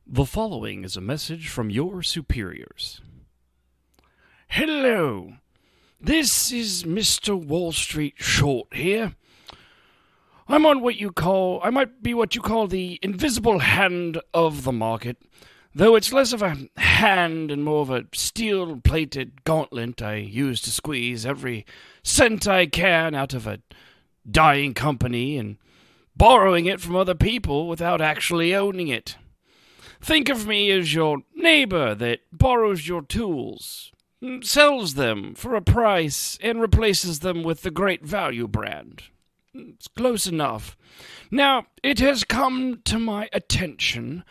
The following is a message from your superiors. Hello, this is Mr. Wall Street Short here. I might be what you call the invisible hand of the market, though it's less of a hand and more of a steel-plated gauntlet I use to squeeze every cent I can out of a dying company and borrowing it from other people without actually owning it. Think of me as your neighbor that borrows your tools, sells them for a price, and replaces them with the Great Value brand. It's close enough. Now, it has come to my attention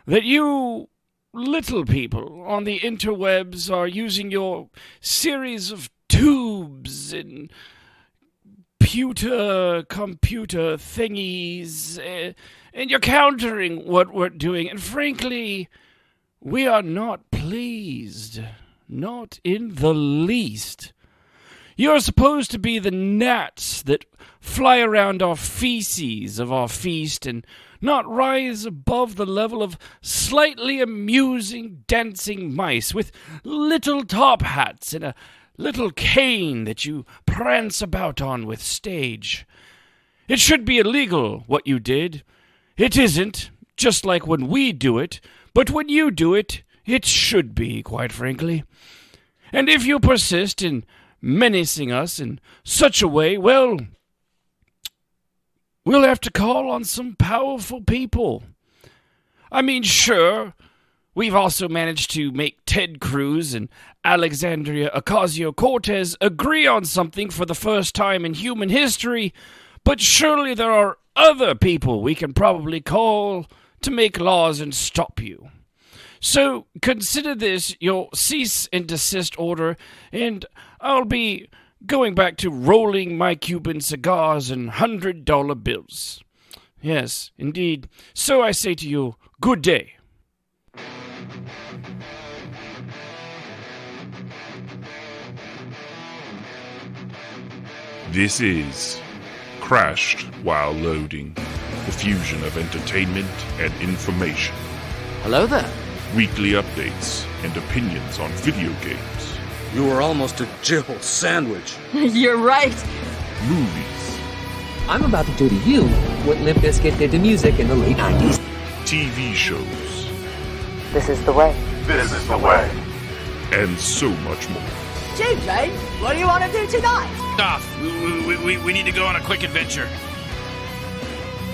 that you little people on the interwebs are using your series of tubes and computer thingies, and you're countering what we're doing, and frankly, we are not pleased. Not in the least. You're supposed to be the gnats that fly around our feces of our feast and not rise above the level of slightly amusing dancing mice with little top hats and a little cane that you prance about on with stage. It should be illegal, what you did. It isn't, just like when we do it, but when you do it, it should be, quite frankly. And if you persist in menacing us in such a way, well, we'll have to call on some powerful people. I mean, sure, we've also managed to make Ted Cruz and Alexandria Ocasio-Cortez agree on something for the first time in human history, but surely there are other people we can probably call to make laws and stop you. So consider this your cease and desist order, and I'll be going back to rolling my Cuban cigars and $100 bills. Yes, indeed. So I say to you, good day. This is Crashed While Loading, the fusion of entertainment and information. Hello there. Weekly updates and opinions on video games, You were almost a Jill sandwich. You're right. movies, I'm about to do to you what Limp Bizkit did to music in the late 90s. TV shows, This is the way. This is the way. and so much more. JJ, what do you want to do tonight? Off. We need to go on a quick adventure.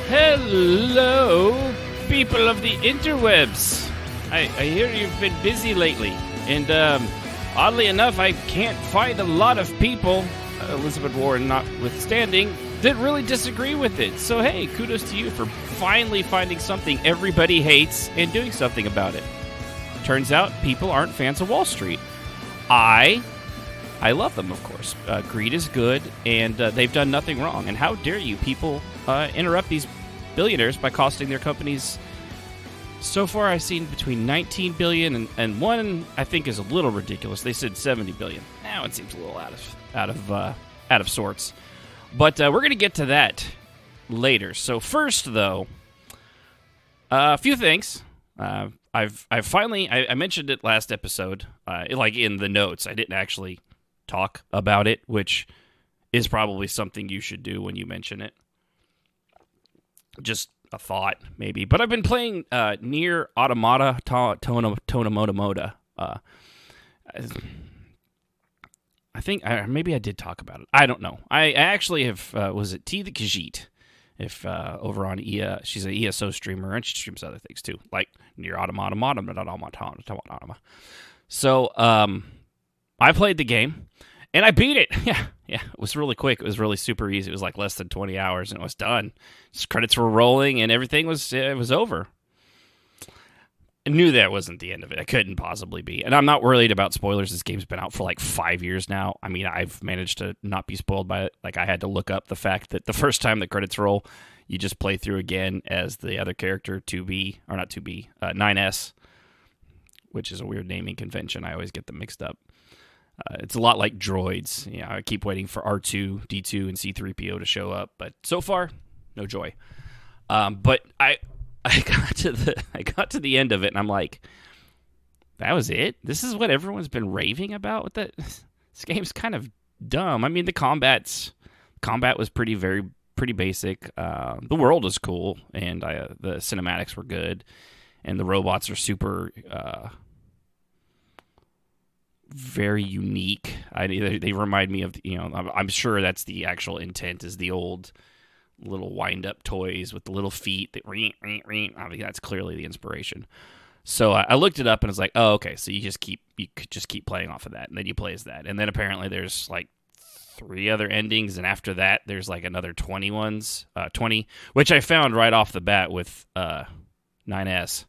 Hello, people of the interwebs. I hear you've been busy lately, and oddly enough, I can't find a lot of people, Elizabeth Warren notwithstanding, that really disagree with it. So hey, kudos to you for finally finding something everybody hates and doing something about it. Turns out people aren't fans of Wall Street. I love them, of course. Greed is good, and they've done nothing wrong. And how dare you people interrupt these billionaires by costing their companies. So far, I've seen between 19 billion and one I think is a little ridiculous. They said 70 billion. Now it seems a little out of sorts. But we're going to get to that later. So first, though, a few things. I've finally I mentioned it last episode, like in the notes. I didn't actually talk about it, which is probably something you should do when you mention it. Just a thought, maybe. But I've been playing Nier Automata Tonomoda. I think maybe I did talk about it. I don't know. I actually have. Was it T the Khajiit? If over on EA, she's an ESO streamer and she streams other things too, like Nier Automata. So I played the game and I beat it. Yeah, it was really quick. It was really super easy. It was like less than 20 hours and it was done. Just credits were rolling and everything was over. I knew that wasn't the end of it. It couldn't possibly be. And I'm not worried about spoilers. This game's been out for like 5 years now. I mean, I've managed to not be spoiled by it. Like, I had to look up the fact that the first time the credits roll, you just play through again as the other character, 9S, which is a weird naming convention. I always get them mixed up. It's a lot like droids. You know, I keep waiting for R2, D2, and C3PO to show up. But so far, no joy. But I got to the end of it, and I'm like, that was it? This is what everyone's been raving about? With that? This game's kind of dumb. I mean, the combat was pretty basic. The world was cool, and the cinematics were good, and the robots are super, very unique. They remind me of, I'm sure that's the actual intent, is the old little wind-up toys with the little feet that ring. I mean, that's clearly the inspiration. So I looked it up and it's like, oh, okay. So you could just keep playing off of that, and then you play as that, and then apparently there's like 3 other endings, and after that there's like another 20, which I found right off the bat with 9s,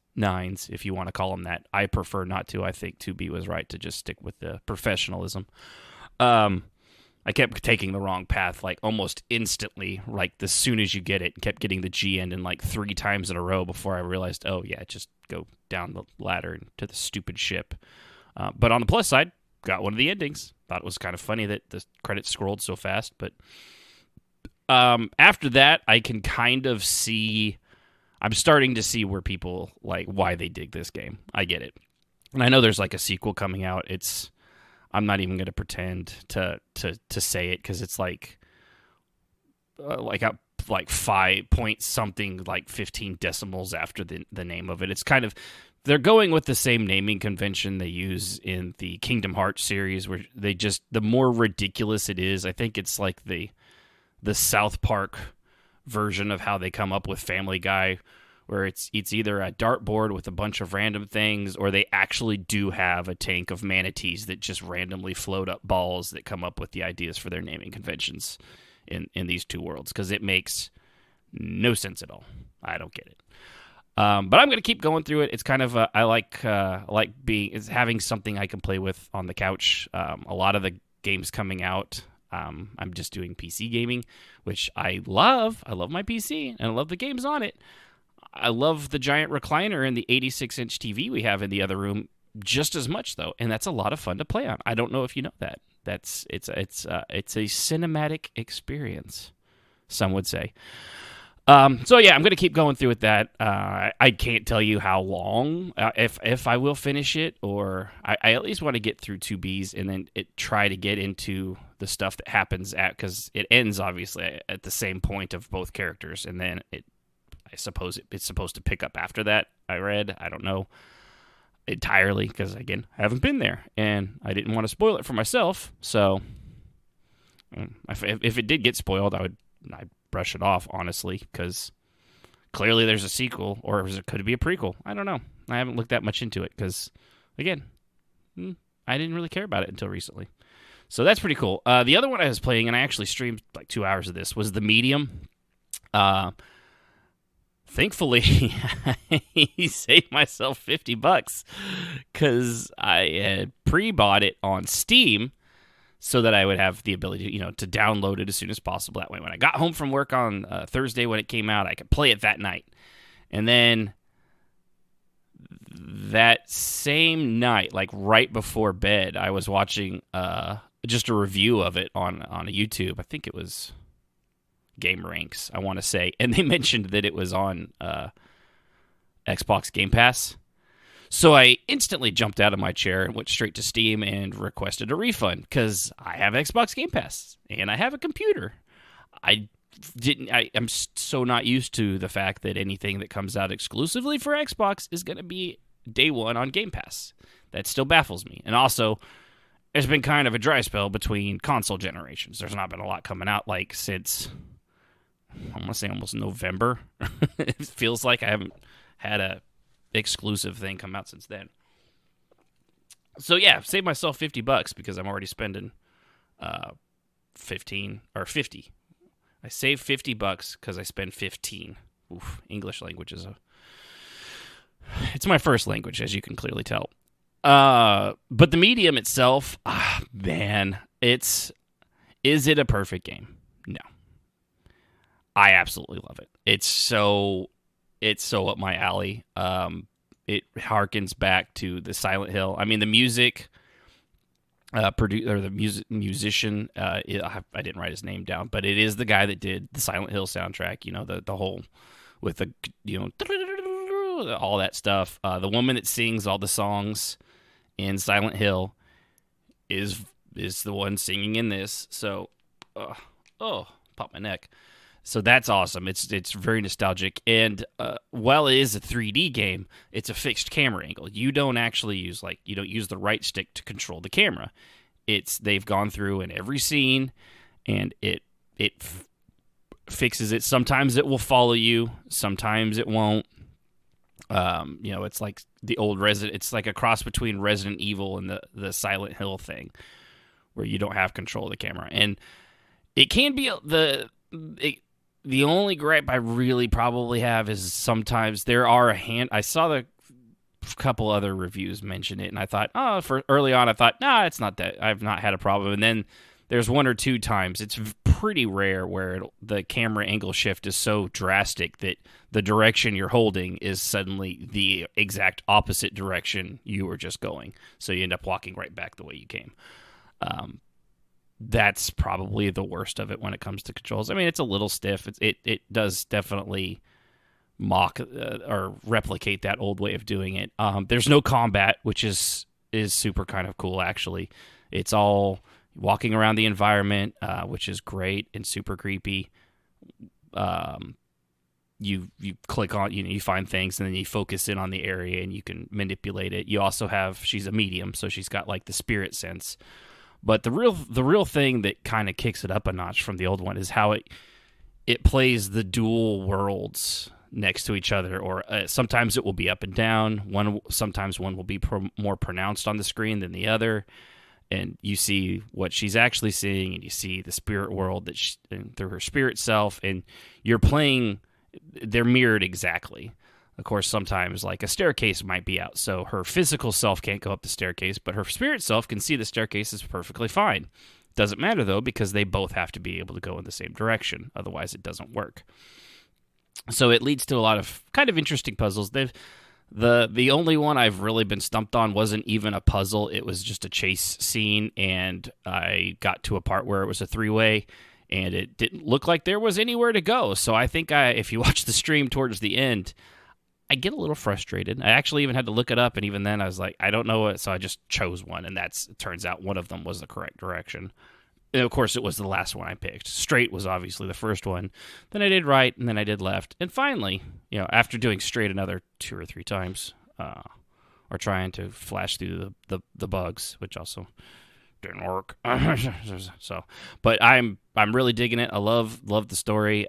if you want to call them that. I prefer not to. I think 2B was right to just stick with the professionalism. I kept taking the wrong path, like almost instantly, like as soon as you get it, kept getting the G ending like 3 times in a row before I realized, oh yeah, just go down the ladder to the stupid ship. But on the plus side, got one of the endings. Thought it was kind of funny that the credits scrolled so fast. But after that, I can kind of see, I'm starting to see where people, like, why they dig this game. I get it. And I know there's like a sequel coming out. I'm not even going to pretend to say it, because it's like 5 point something, like 15 decimals after the name of it. It's kind of, they're going with the same naming convention they use in the Kingdom Hearts series, where they just, the more ridiculous it is, I think it's like the South Park version of how they come up with Family Guy, where it's either a dartboard with a bunch of random things, or they actually do have a tank of manatees that just randomly float up balls that come up with the ideas for their naming conventions in these 2 worlds, because it makes no sense at all. I don't get it. But I'm going to keep going through it. It's kind of I like having something I can play with on the couch. A lot of the games coming out, I'm just doing PC gaming, which I love. I love my PC, and I love the games on it. I love the giant recliner and the 86-inch TV we have in the other room just as much, though, and that's a lot of fun to play on. I don't know if you know that. It's a cinematic experience, some would say. So yeah, I'm going to keep going through with that. I can't tell you how long, if I will finish it, or I at least want to get through 2Bs and then try to get into the stuff that happens because it ends obviously at the same point of both characters, and then I suppose it's supposed to pick up after that. I don't know entirely, because again, I haven't been there, and I didn't want to spoil it for myself. So if it did get spoiled, I'd brush it off, honestly, because clearly there's a sequel, or could it be a prequel? I don't know. I haven't looked that much into it, because again, I didn't really care about it until recently. So that's pretty cool. The other one I was playing, and I actually streamed like 2 hours of this, was The Medium. Thankfully, I saved myself $50 because I had pre-bought it on Steam so that I would have the ability, to download it as soon as possible. That way, when I got home from work on Thursday when it came out, I could play it that night. And then that same night, like right before bed, I was watching just a review of it on a YouTube. I think it was Game Ranks, I want to say, and they mentioned that it was on Xbox Game Pass. So I instantly jumped out of my chair and went straight to Steam and requested a refund, because I have Xbox Game Pass and I have a computer. I'm so not used to the fact that anything that comes out exclusively for Xbox is going to be day one on Game Pass. That still baffles me. And also, there's been kind of a dry spell between console generations. There's not been a lot coming out since, I want to say, almost November. It feels like I haven't had a exclusive thing come out since then. So yeah, save myself $50 because I'm already spending 50. I save $50 because I spend 15. Oof, English language it's my first language, as you can clearly tell. But The Medium itself, man, is it a perfect game? No. I absolutely love it. It's so up my alley. It harkens back to the Silent Hill. I mean, the music, musician. I didn't write his name down, but it is the guy that did the Silent Hill soundtrack. The whole with the all that stuff. The woman that sings all the songs in Silent Hill is the one singing in this. So, pop my neck. So that's awesome. It's very nostalgic. And while it is a 3D game, it's a fixed camera angle. You don't actually use the right stick to control the camera. They've gone through in every scene, and it fixes it. Sometimes it will follow you. Sometimes it won't. It's like the old it's like a cross between Resident Evil and the Silent Hill thing, where you don't have control of the camera. And it can be the only gripe I really probably have is sometimes there are I saw the couple other reviews mention it, and I thought, for early on, I thought, nah, it's not that. I've not had a problem. And then there's one or two times, it's pretty rare, where the camera angle shift is so drastic that the direction you're holding is suddenly the exact opposite direction you were just going. So you end up walking right back the way you came. That's probably the worst of it when it comes to controls. I mean, it's a little stiff. It does definitely mock or replicate that old way of doing it. There's no combat, which is super kind of cool, actually. It's all walking around the environment, which is great and super creepy. You click on, you find things, and then you focus in on the area, and you can manipulate it. You also she's a medium, so she's got like the spirit sense. But the real thing that kind of kicks it up a notch from the old one is how it plays the dual worlds next to each other, or sometimes it will be up and down. Sometimes one will be more pronounced on the screen than the other, and you see what she's actually seeing, and you see the spirit world through her spirit self, and you're playing. They're mirrored exactly. Of course, sometimes like a staircase might be out, so her physical self can't go up the staircase, but her spirit self can see the staircase is perfectly fine. Doesn't matter, though, because they both have to be able to go in the same direction. Otherwise, it doesn't work. So it leads to a lot of kind of interesting puzzles. The only one I've really been stumped on wasn't even a puzzle. It was just a chase scene, and I got to a part where it was a three-way, and it didn't look like there was anywhere to go. So I think if you watch the stream towards the end, I get a little frustrated. I actually even had to look it up, and even then I was like, I don't know what, so I just chose one, and it turns out one of them was the correct direction. And of course, it was the last one I picked. Straight was obviously the first one. Then I did right, and then I did left. And finally, after doing straight another 2 or 3 times, or trying to flash through the bugs, which also didn't work. So, but I'm really digging it. I love the story.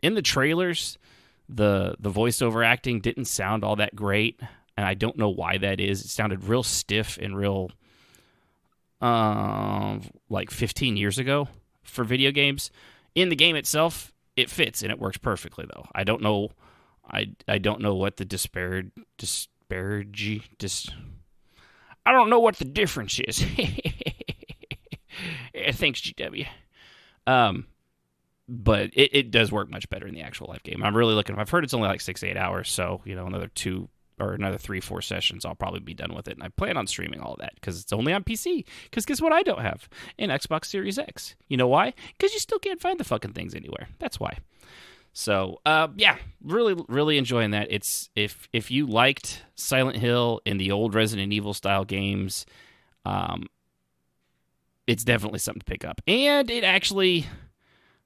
In the trailers, the voiceover acting didn't sound all that great, and I don't know why that is. It sounded real stiff and real like 15 years ago for video games. In the game itself, it fits and it works perfectly, though. I don't know what the I don't know what the difference is. Thanks, GW. But it does work much better in the actual live game. I'm really looking. I've heard it's only like 6-8 hours, so another 2 or another 3-4 sessions, I'll probably be done with it. And I plan on streaming all of that because it's only on PC. Because guess what? I don't have an Xbox Series X. You know why? Because you still can't find the fucking things anywhere. That's why. So yeah, really, really enjoying that. It's if you liked Silent Hill and the old Resident Evil style games, it's definitely something to pick up. And it actually,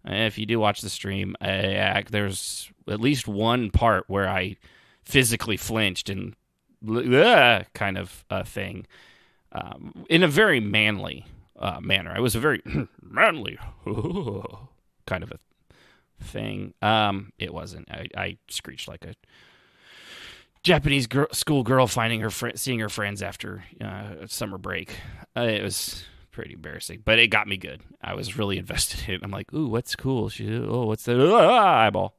if you do watch the stream, there's at least one part where I physically flinched and kind of thing in a very manly manner. It was a very manly kind of a thing. It wasn't. I screeched like a Japanese schoolgirl seeing her friends after summer break. It was pretty embarrassing, but it got me good. I was really invested in it. I'm like, ooh, what's cool? What's the eyeball?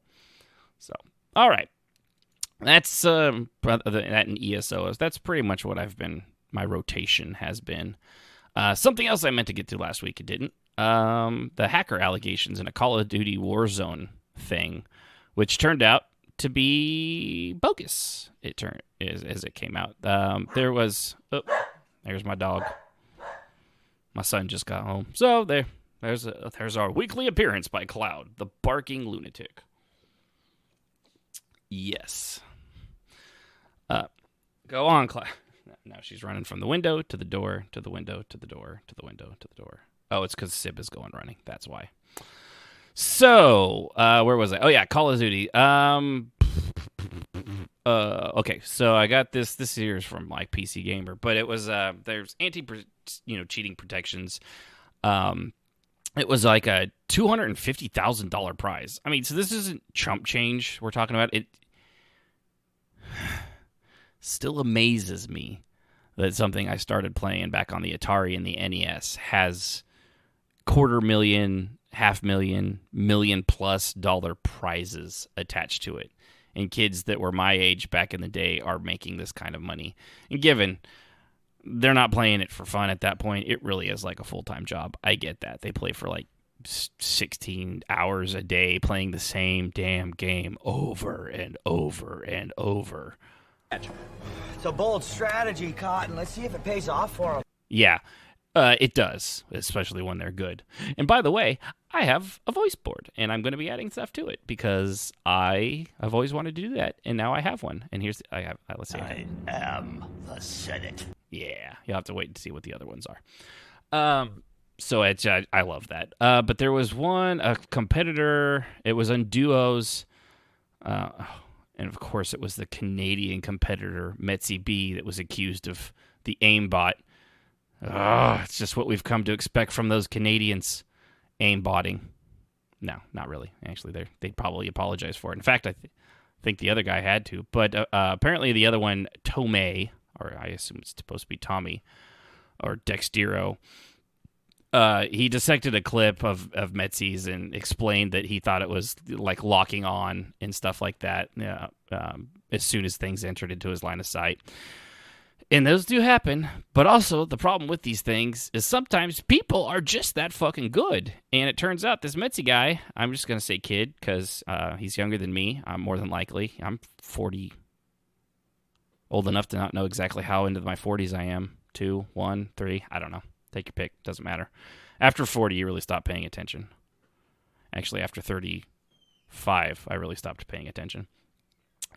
So, all right. That's that in ESO. That's pretty much what my rotation has been. Something else I meant to get to last week, it didn't. The hacker allegations in a Call of Duty Warzone thing, which turned out to be bogus. As it came out. There's my dog. My son just got home. So there's our weekly appearance by Cloud, the barking lunatic. Yes. Go on, class. Now she's running from the window to the door, to the window, to the door, to the window, to the door. Oh, it's because Sib is going running. That's why. So, where was I? Oh, yeah, Call of Duty. Okay, so I got this. This here is from like PC Gamer, but it was there's cheating protections. It was like a $250,000 prize. I mean, so this isn't chump change we're talking about. It still amazes me that something I started playing back on the Atari and the NES has $250,000, $500,000, $1,000,000+ prizes attached to it. And kids that were my age back in the day are making this kind of money. And given they're not playing it for fun at that point, it really is like a full-time job. I get that. They play for like 16 hours a day playing the same damn game over and over and over. It's a bold strategy, Cotton. Let's see if it pays off for them. Yeah, it does, especially when they're good. And by the way, I have a voice board, and I'm going to be adding stuff to it because I've always wanted to do that, and now I have one. And here's let's see. I am the Senate. Yeah, you'll have to wait and see what the other ones are. So I love that. But there was a competitor. It was on duos. And of course, it was the Canadian competitor, Metzi B, that was accused of the aimbot. It's just what we've come to expect from those Canadians. Aimbotting. No, not really. Actually, they'd probably apologize for it. In fact, I think the other guy had to. But apparently the other one, Tomei, or I assume it's supposed to be Tommy, or Dextero, he dissected a clip of Metzi's and explained that he thought it was like locking on and stuff like that as soon as things entered into his line of sight. And those do happen, but also the problem with these things is sometimes people are just that fucking good. And it turns out this Metzi guy, I'm just going to say kid because he's younger than me, more than likely. I'm 40, old enough to not know exactly how into my 40s I am. 2, 1, 3, I don't know. Take your pick, doesn't matter. After 40, you really stop paying attention. Actually, after 35, I really stopped paying attention.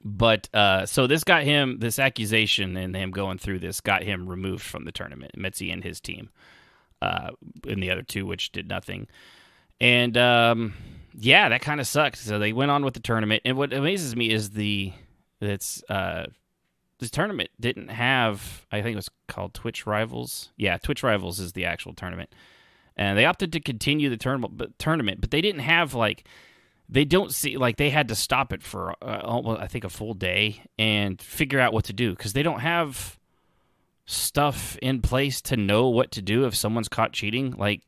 But so this accusation and him going through this got him removed from the tournament, Metzi and his team, and the other two, which did nothing. And yeah, that kind of sucked. So they went on with the tournament. And what amazes me is this tournament didn't have, I think it was called Twitch Rivals. Yeah, Twitch Rivals is the actual tournament. And they opted to continue the tournament, but they didn't have they had to stop it for almost, I think, a full day and figure out what to do because they don't have stuff in place to know what to do if someone's caught cheating. Like,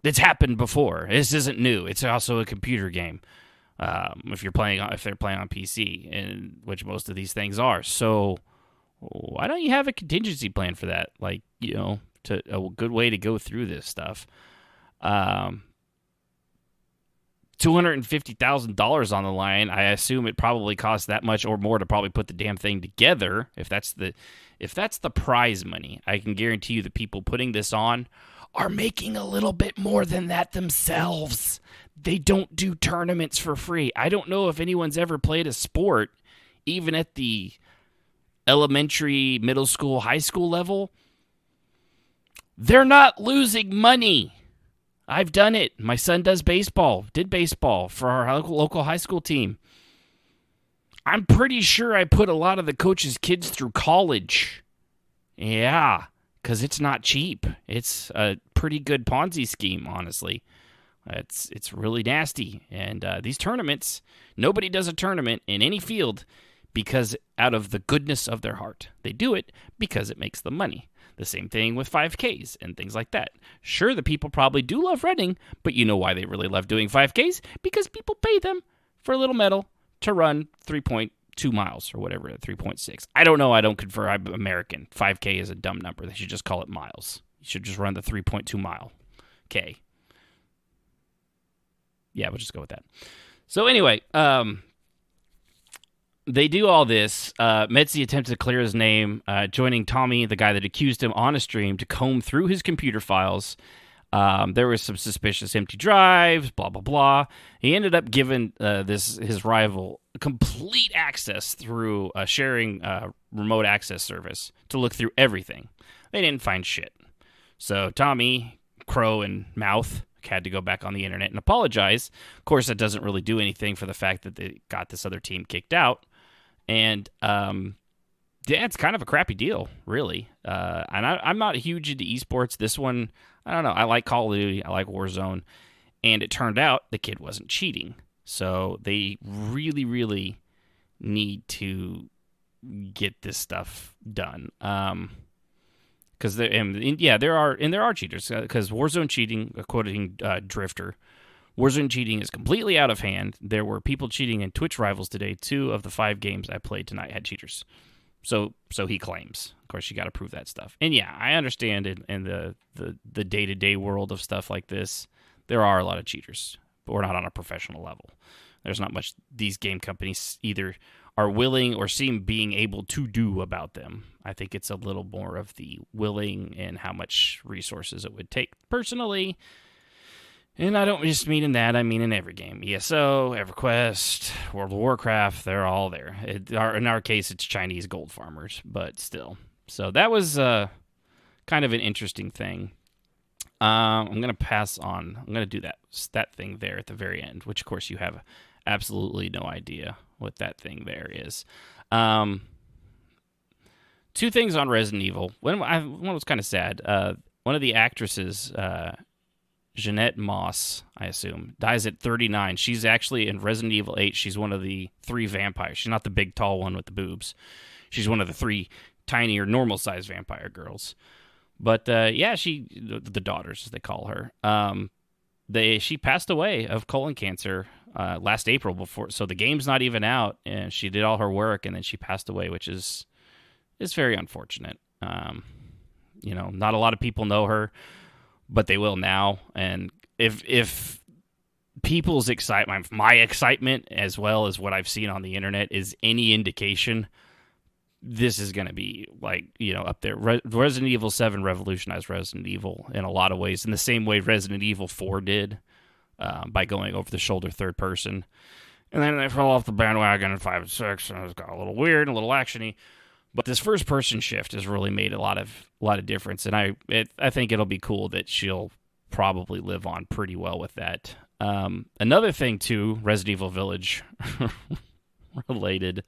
it's happened before. This isn't new. It's also a computer game. If they're playing on PC, and which most of these things are. So why don't you have a contingency plan for that? Like, a good way to go through this stuff. $250,000 on the line. I assume it probably costs that much or more to probably put the damn thing together. If that's the prize money, I can guarantee you the people putting this on are making a little bit more than that themselves. They don't do tournaments for free. I don't know if anyone's ever played a sport, even at the elementary, middle school, high school level. They're not losing money. I've done it. My son did baseball for our local high school team. I'm pretty sure I put a lot of the coaches' kids through college. Yeah, because it's not cheap. It's a pretty good Ponzi scheme, honestly. It's really nasty. And these tournaments, nobody does a tournament in any field because out of the goodness of their heart. They do it because it makes them money. The same thing with 5Ks and things like that. Sure, the people probably do love running, but you know why they really love doing 5Ks? Because people pay them for a little medal to run 3.2 miles or whatever, 3.6. I don't know. I don't confer. I'm American. 5K is a dumb number. They should just call it miles. You should just run the 3.2 mile K. Yeah, we'll just go with that. So anyway, they do all this. Metzi attempted to clear his name, joining Tommy, the guy that accused him, on a stream to comb through his computer files. There was some suspicious empty drives, blah, blah, blah. He ended up giving his rival complete access through a sharing remote access service to look through everything. They didn't find shit. So Tommy, Crow, and Mouth had to go back on the internet and apologize. Of course, that doesn't really do anything for the fact that they got this other team kicked out. And yeah, it's kind of a crappy deal, really. And I'm not huge into esports. This one, I don't know. I like Call of Duty. I like Warzone. And it turned out the kid wasn't cheating. So they really, really need to get this stuff done. Because there are cheaters. Because Warzone cheating, quoting Drifter, Warzone cheating is completely out of hand. There were people cheating in Twitch Rivals today. 2 of the 5 games I played tonight had cheaters. So he claims. Of course, you got to prove that stuff. And yeah, I understand in the day-to-day world of stuff like this, there are a lot of cheaters, but we're not on a professional level. There's not much these game companies either are willing or seem being able to do about them. I think it's a little more of the willing and how much resources it would take personally. And I don't just mean in that, I mean in every game. ESO, EverQuest, World of Warcraft, they're all there. In our case, it's Chinese gold farmers, but still. So that was kind of an interesting thing. I'm going to pass on. I'm going to do that thing there at the very end, which, of course, you have absolutely no idea what that thing there is. 2 things on Resident Evil. One was kind of sad. One of the actresses, Jeanette Moss, I assume, dies at 39. She's actually in Resident Evil 8. She's one of the 3 vampires. She's not the big, tall one with the boobs. She's one of the 3 tinier, normal-sized vampire girls. But, yeah, the daughters, as they call her, she passed away of colon cancer last April before. So the game's not even out, and she did all her work, and then she passed away, which is very unfortunate. Not a lot of people know her, but they will now. And if people's excitement, my excitement, as well as what I've seen on the internet, is any indication, this is going to be up there. Resident Evil 7 revolutionized Resident Evil in a lot of ways, in the same way Resident Evil 4 did, by going over the shoulder third person. And then they fell off the bandwagon in 5 and 6, and it got a little weird and a little actiony. But this first person shift has really made a lot of difference, and I think it'll be cool that she'll probably live on pretty well with that. Another thing too, Resident Evil Village related.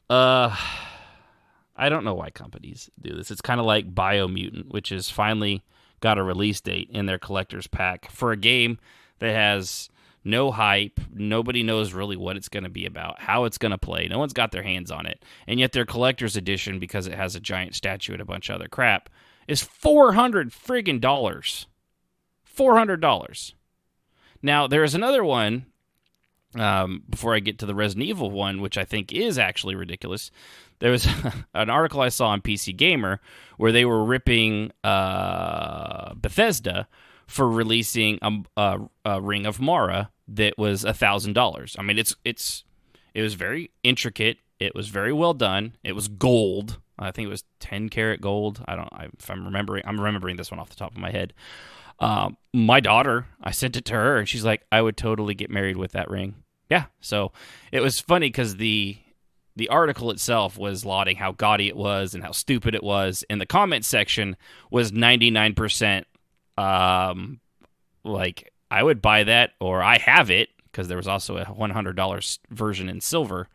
I don't know why companies do this. It's kind of like Biomutant, which has finally got a release date in their collector's pack for a game that has no hype. Nobody knows really what it's going to be about, how it's going to play. No one's got their hands on it. And yet their collector's edition, because it has a giant statue and a bunch of other crap, is $400 friggin' dollars. $400. Now, there's another one, before I get to the Resident Evil one, which I think is actually ridiculous. There was an article I saw on PC Gamer where they were ripping Bethesda for releasing a Ring of Mara that was $1,000. I mean, it was very intricate. It was very well done. It was gold. I think it was 10 karat gold. I'm remembering this one off the top of my head. My daughter, I sent it to her, and she's like, I would totally get married with that ring. Yeah, so it was funny because the article itself was lauding how gaudy it was and how stupid it was, and the comment section was 99% like, I would buy that, or I have it, because there was also a $100 version in silver.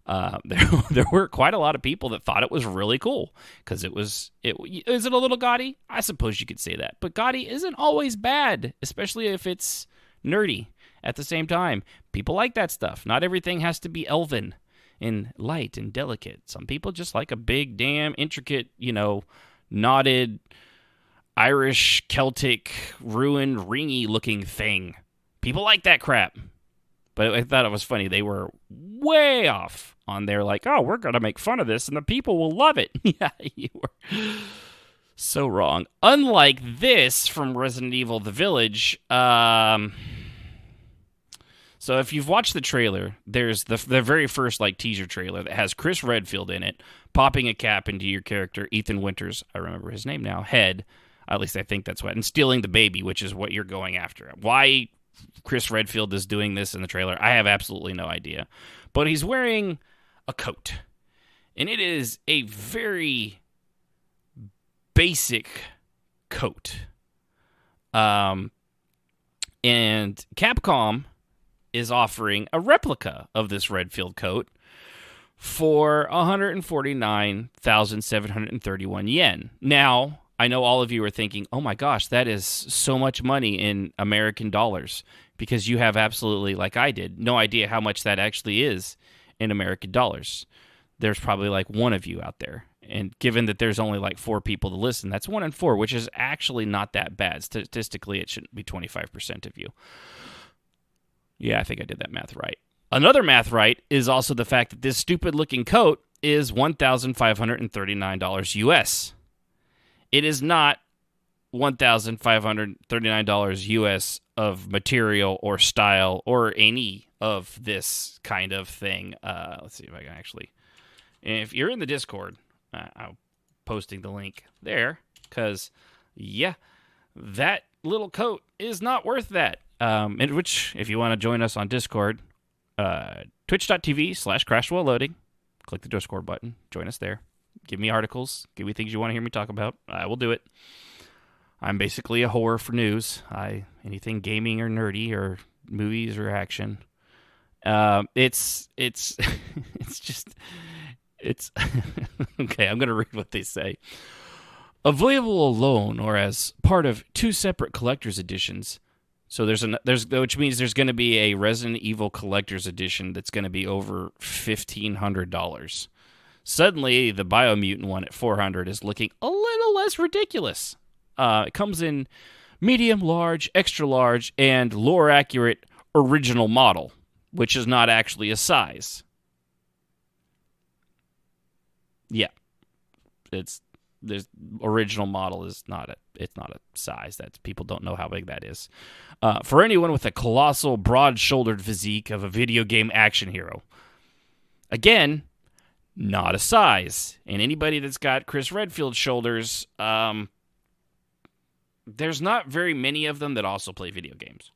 There were quite a lot of people that thought it was really cool, because is it a little gaudy? I suppose you could say that, but gaudy isn't always bad, especially if it's nerdy at the same time. People like that stuff. Not everything has to be elven and light and delicate. Some people just like a big, damn, intricate, knotted, Irish, Celtic, ruined, ringy looking thing. People like that crap. But I thought it was funny. They were way off on their oh, we're going to make fun of this and the people will love it. Yeah, you were so wrong. Unlike this from Resident Evil The Village, so if you've watched the trailer, there's the very first teaser trailer that has Chris Redfield in it, popping a cap into your character, Ethan Winters, I remember his name now, head, at least I think that's what, and stealing the baby, which is what you're going after. Why Chris Redfield is doing this in the trailer, I have absolutely no idea. but he's wearing a coat. And it is a very basic coat. And Capcom is offering a replica of this Redfield coat for 149,731 yen. Now, I know all of you are thinking, oh my gosh, that is so much money in American dollars, because you have absolutely, like I did, no idea how much that actually is in American dollars. There's probably like one of you out there. And given that there's only like 4 people to listen, that's 1 in 4, which is actually not that bad. Statistically, it shouldn't be 25% of you. Yeah, I think I did that math right. Another math right is also the fact that this stupid-looking coat is $1,539 US. It is not $1,539 US of material or style or any of this kind of thing. Let's see if I can actually... If you're in the Discord, I'm posting the link there, because, yeah, that little coat is not worth that. In which, if you want to join us on Discord, twitch.tv/crashwhile-loading. Click the Discord button. Join us there. Give me articles. Give me things you want to hear me talk about. I will do it. I'm basically a whore for news. Anything gaming or nerdy or movies or action. It's okay. I'm gonna read what they say. Available alone or as part of 2 separate collector's editions. So which means there's going to be a Resident Evil collector's edition that's going to be over $1,500. Suddenly, the Biomutant one at $400 is looking a little less ridiculous. It comes in medium, large, extra large, and lore accurate original model, which is not actually a size. Yeah, the original model is not a size. That people don't know how big that is. For anyone with a colossal, broad-shouldered physique of a video game action hero. Again, not a size. And anybody that's got Chris Redfield shoulders, there's not very many of them that also play video games.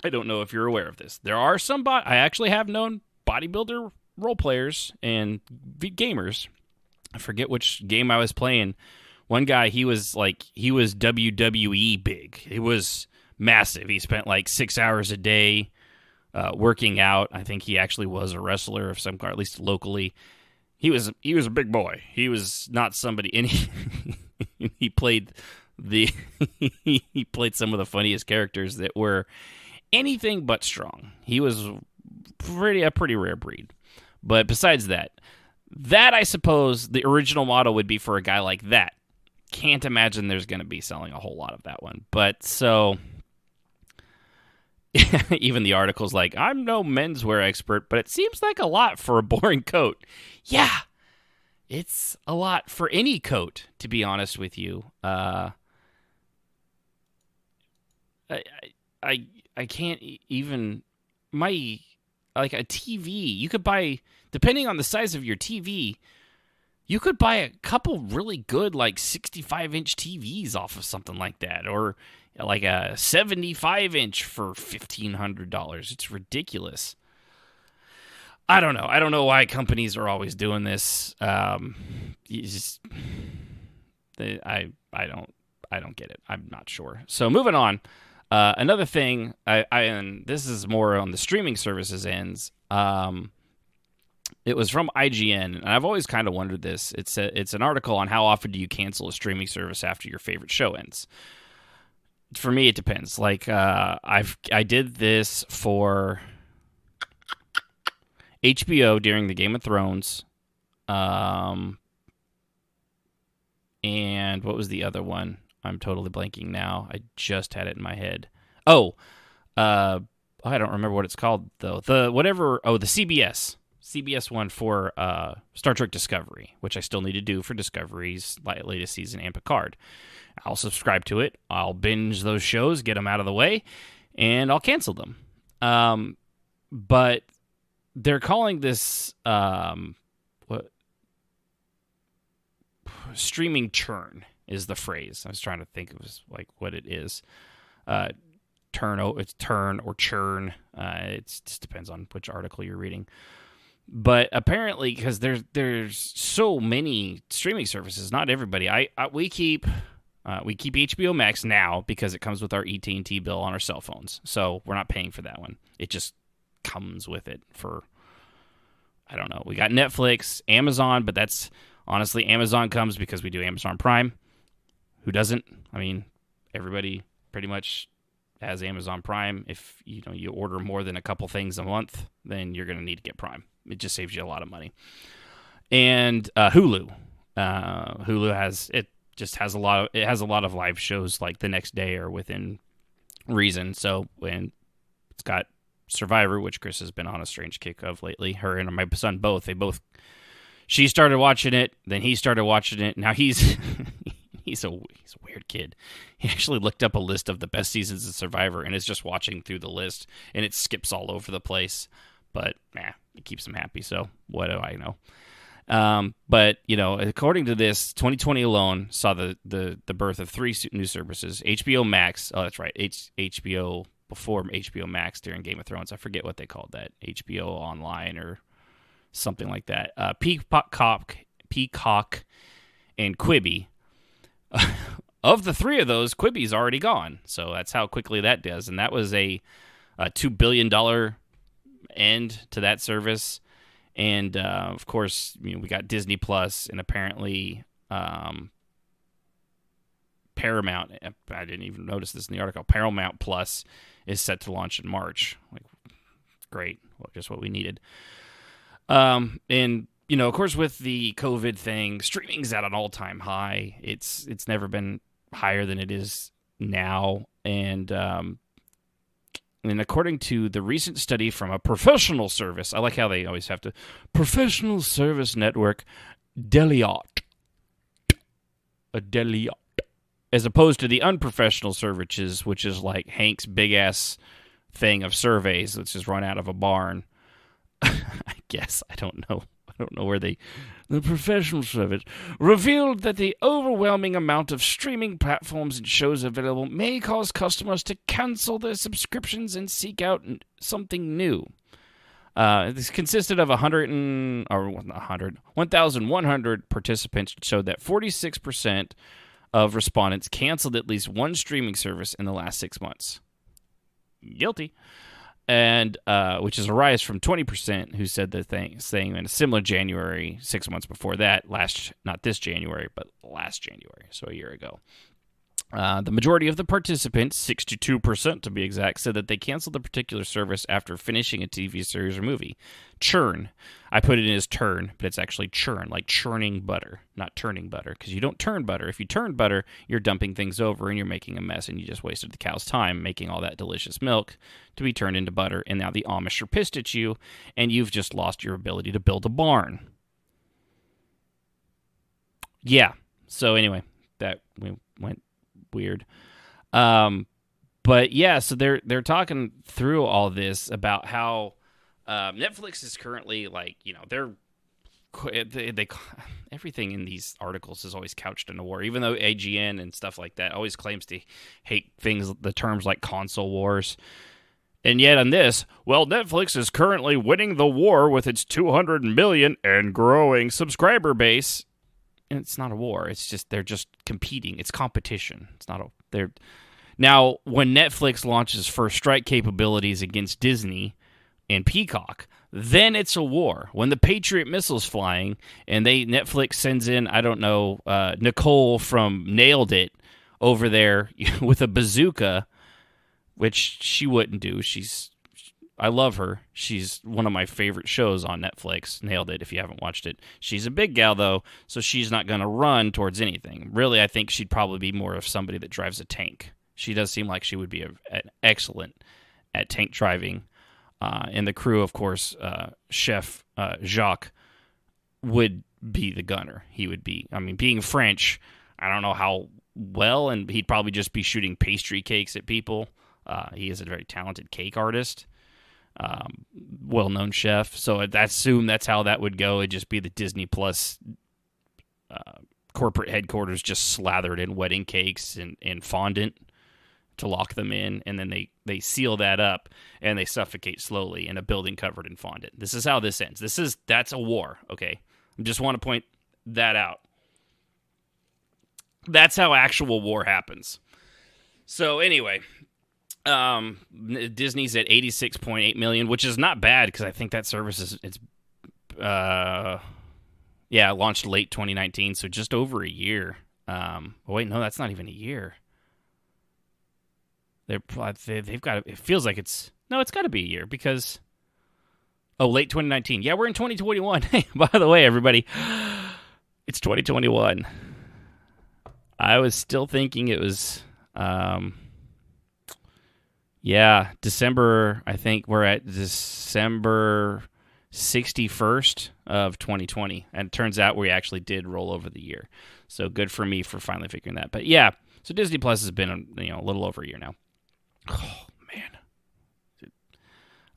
I don't know if you're aware of this. There are some I actually have known bodybuilder role players and gamers. I forget which game I was playing. One guy, he was WWE big. He was massive. He spent like 6 hours a day working out. I think he actually was a wrestler of some kind, at least locally. He was a big boy. He was not somebody, and he played he played some of the funniest characters that were anything but strong. He was a pretty rare breed. But besides that, I suppose the original model would be for a guy like that. Can't imagine there's going to be selling a whole lot of that one. But so, even the article's like, I'm no menswear expert, but it seems like a lot for a boring coat. Yeah, it's a lot for any coat, to be honest with you. I can't even, like a TV, you could buy, depending on the size of your TV, you could buy a couple really good, like 65-inch TVs off of something like that, or like a 75-inch for $1,500. It's ridiculous. I don't know. I don't know why companies are always doing this. I don't get it. I'm not sure. So moving on. Another thing, and this is more on the streaming services ends. It was from IGN, and I've always kind of wondered this. It's an article on how often do you cancel a streaming service after your favorite show ends. For me, it depends. Like I did this for HBO during the Game of Thrones, and what was the other one? I'm totally blanking now. I just had it in my head. I don't remember what it's called though. The CBS one for Star Trek Discovery, which I still need to do for Discovery's latest season and Picard. I'll subscribe to it. I'll binge those shows, get them out of the way, and I'll cancel them. But they're calling this streaming churn is the phrase. I was trying to think of like what it is. turn or churn. It just depends on which article you're reading. But apparently, because there's so many streaming services, not everybody. We keep HBO Max now because it comes with our AT&T bill on our cell phones, so we're not paying for that one. It just comes with it for, I don't know. We got Netflix, Amazon, but that's honestly, Amazon comes because we do Amazon Prime. Who doesn't? I mean, everybody pretty much has Amazon Prime. If you order more than a couple things a month, then you're going to need to get Prime. It just saves you a lot of money. And Hulu. Hulu has a lot of live shows like the next day or within reason. So when it's got Survivor, which Chris has been on a strange kick of lately, her and my son both. She started watching it, then he started watching it. Now he's a weird kid. He actually looked up a list of the best seasons of Survivor and is just watching through the list, and it skips all over the place. But it keeps him happy. So what do I know? But according to this, 2020 alone saw the birth of 3 new services: HBO Max. Oh, that's right, HBO before HBO Max during Game of Thrones. I forget what they called that, HBO Online or something like that. Peacock, and Quibi. Of the 3 of those, Quibi's already gone. So that's how quickly that does. And that was a $2 billion end to that service. And, of course, we got Disney Plus, and apparently Paramount, I didn't even notice this in the article, Paramount Plus is set to launch in March. Great. Well, just what we needed. And, of course, with the COVID thing, streaming's at an all-time high. It's never been higher than it is now. And according to the recent study from a professional service, I like how they always have to, professional service network, Deloitte, as opposed to the unprofessional services, which is like Hank's big-ass thing of surveys that's just run out of a barn. I guess. I don't know where the professional service revealed that the overwhelming amount of streaming platforms and shows available may cause customers to cancel their subscriptions and seek out something new. This consisted of 1,100 participants, showed that 46% of respondents canceled at least one streaming service in the last 6 months. Guilty. And which is a rise from 20% who said the thing in a similar January 6 months before that, not this January, but last January, so a year ago. The majority of the participants, 62% to be exact, said that they canceled a particular service after finishing a TV series or movie. Churn. I put it in as turn, but it's actually churn, like churning butter, not turning butter, because you don't turn butter. If you turn butter, you're dumping things over and you're making a mess, and you just wasted the cow's time making all that delicious milk to be turned into butter, and now the Amish are pissed at you, and you've just lost your ability to build a barn. Yeah, so anyway, that went weird. But yeah, so they're talking through all this about how Netflix is currently they everything in these articles is always couched in a war, even though AGN and stuff like that always claims to hate the terms like console wars. And yet on this, Netflix is currently winning the war with its 200 million and growing subscriber base. And it's not a war. It's just they're just competing. It's competition. It's not now when Netflix launches first strike capabilities against Disney and Peacock, then it's a war. When the Patriot missile's flying and Netflix sends in, I don't know, Nicole from Nailed It over there with a bazooka, which she wouldn't do. I love her. She's one of my favorite shows on Netflix. Nailed It, if you haven't watched it. She's a big gal, though, so she's not going to run towards anything. Really, I think she'd probably be more of somebody that drives a tank. She does seem like she would be excellent at tank driving. And the crew, of course, Chef Jacques would be the gunner. He would be, being French, I don't know how well, and he'd probably just be shooting pastry cakes at people. He is a very talented cake artist. Well-known chef, so I assume that's how that would go. It'd just be the Disney Plus corporate headquarters just slathered in wedding cakes and fondant. to lock them in, and then they seal that up and they suffocate slowly in a building covered in fondant. This is how this ends. That's a war, okay? I just want to point that out. That's how actual war happens. So anyway, Disney's at 86.8 million, which is not bad because I think that service launched late 2019, so just over a year. Wait, no, that's not even a year. They've got, it feels like it's got to be a year because late 2019. Yeah, we're in 2021. Hey, by the way, everybody, it's 2021. I was still thinking it was December. I think we're at December 61st of 2020, and it turns out we actually did roll over the year. So good for me for finally figuring that. But yeah, so Disney Plus has been a little over a year now. Oh man,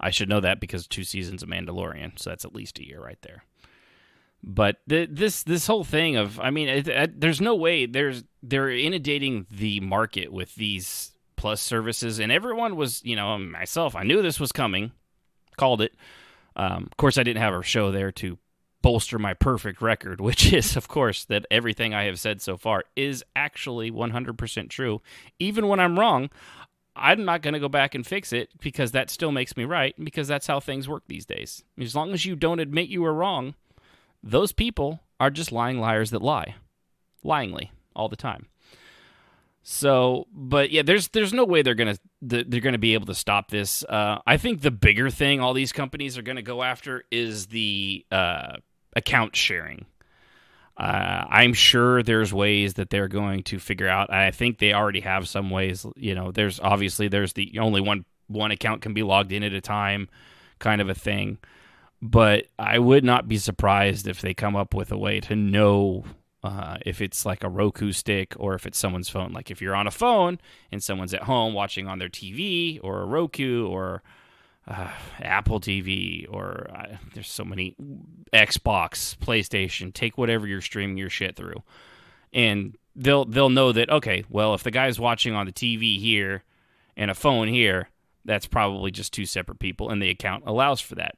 I should know that because 2 seasons of Mandalorian, so that's at least a year right there. But this whole thing of, I mean, there's no way they're inundating the market with these Plus services, and everyone was, myself, I knew this was coming, called it. Of course, I didn't have a show there to bolster my perfect record, which is, of course, that everything I have said so far is actually 100% true. Even when I'm wrong, I'm not going to go back and fix it because that still makes me right, because that's how things work these days. As long as you don't admit you were wrong, those people are just lying liars that lie. Lyingly, all the time. So, but yeah, there's no way they're gonna be able to stop this. I think the bigger thing all these companies are gonna go after is the account sharing. I'm sure there's ways that they're going to figure out. I think they already have some ways. There's the only one account can be logged in at a time, kind of a thing. But I would not be surprised if they come up with a way to know if it's like a Roku stick or if it's someone's phone. Like if you're on a phone and someone's at home watching on their TV or a Roku or Apple TV or there's so many, Xbox, PlayStation, take whatever you're streaming your shit through. And they'll know that, okay, well, if the guy's watching on the TV here and a phone here, that's probably just 2 separate people, and the account allows for that.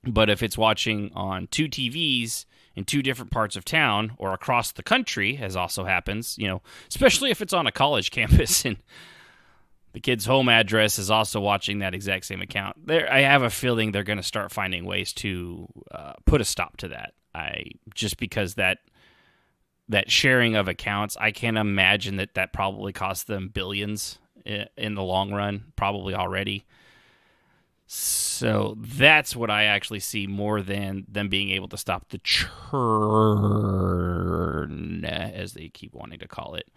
But if it's watching on 2 TVs in 2 different parts of town or across the country, as also happens, especially if it's on a college campus and the kid's home address is also watching that exact same account, I have a feeling they're going to start finding ways to put a stop to that. Just because that sharing of accounts, I can imagine that probably costs them billions in the long run, probably already. So that's what I actually see more than them being able to stop the churn, as they keep wanting to call it.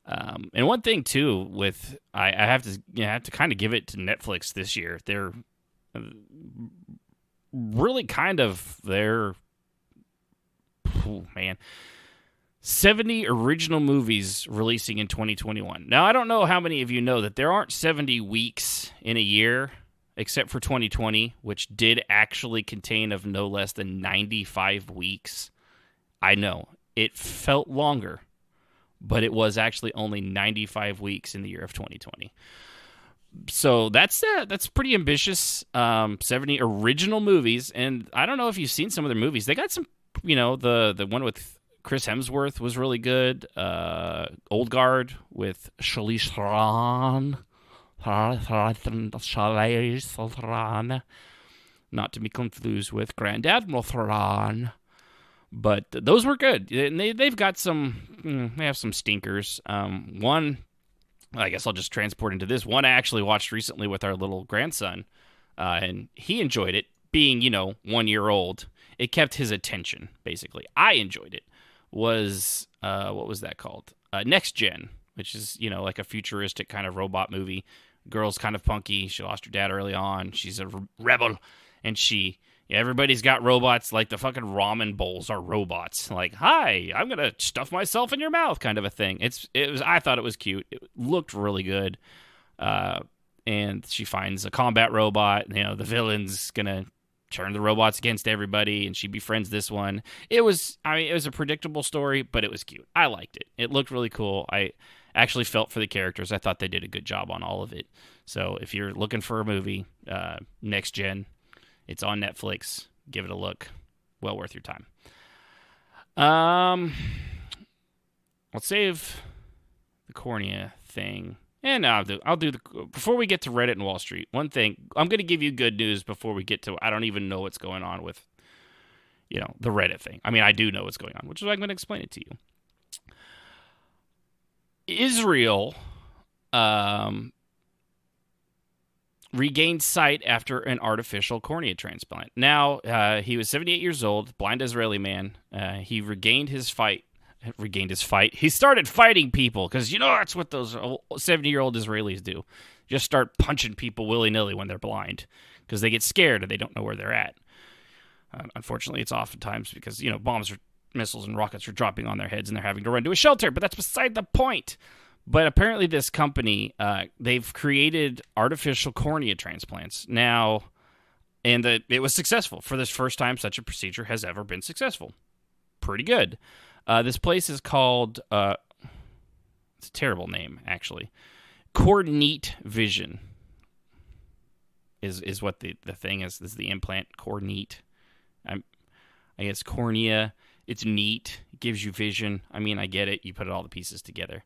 And one thing too, with I have to kind of give it to Netflix this year. They're really kind of 70 original movies releasing in 2021. Now I don't know how many of you know that there aren't 70 weeks in a year, except for 2020, which did actually contain of no less than 95 weeks. I know, it felt longer, but it was actually only 95 weeks in the year of 2020. So that's pretty ambitious. 70 original movies, and I don't know if you've seen some of their movies. They got some, the one with Chris Hemsworth was really good. Old Guard with Charlize Theron. Not to be confused with Grand Admiral Thrawn. But those were good. And they've got some, they have some stinkers. One, I guess I'll just transport into this. One I actually watched recently with our little grandson, and he enjoyed it. Being, 1 year old, it kept his attention, basically. I enjoyed it. Was, what was that called? Next Gen, which is, like a futuristic kind of robot movie. Girl's kind of punky. She lost her dad early on. She's a rebel. And everybody's got robots, like the fucking ramen bowls are robots. Like, hi, I'm going to stuff myself in your mouth kind of a thing. I thought it was cute. It looked really good. And she finds a combat robot. The villain's going to turn the robots against everybody, and she befriends this one. It was a predictable story, but it was cute. I liked it. It looked really cool. I actually felt for the characters. I thought they did a good job on all of it. So if you're looking for a movie, Next Gen, it's on Netflix. Give it a look. Well worth your time. Let's save the cornea thing. And I'll do before we get to Reddit and Wall Street. One thing, I'm going to give you good news before we get to, I don't even know what's going on with, the Reddit thing. I mean, I do know what's going on, which is why I'm going to explain it to you. Israel regained sight after an artificial cornea transplant. Now, he was 78 years old, blind Israeli man. He regained his fight. He started fighting people because, that's what those 70-year-old Israelis do. Just start punching people willy-nilly when they're blind because they get scared and they don't know where they're at. Unfortunately, it's oftentimes because, bombs or missiles and rockets are dropping on their heads and they're having to run to a shelter, but that's beside the point. But apparently this company, they've created artificial cornea transplants now, and it was successful. For this first time such a procedure has ever been successful. Pretty good. This place is called, it's a terrible name, actually. Cornete Vision is what the thing is. This is the implant, Cornete. I guess cornea, it's neat. It gives you vision. I mean, I get it. You put all the pieces together.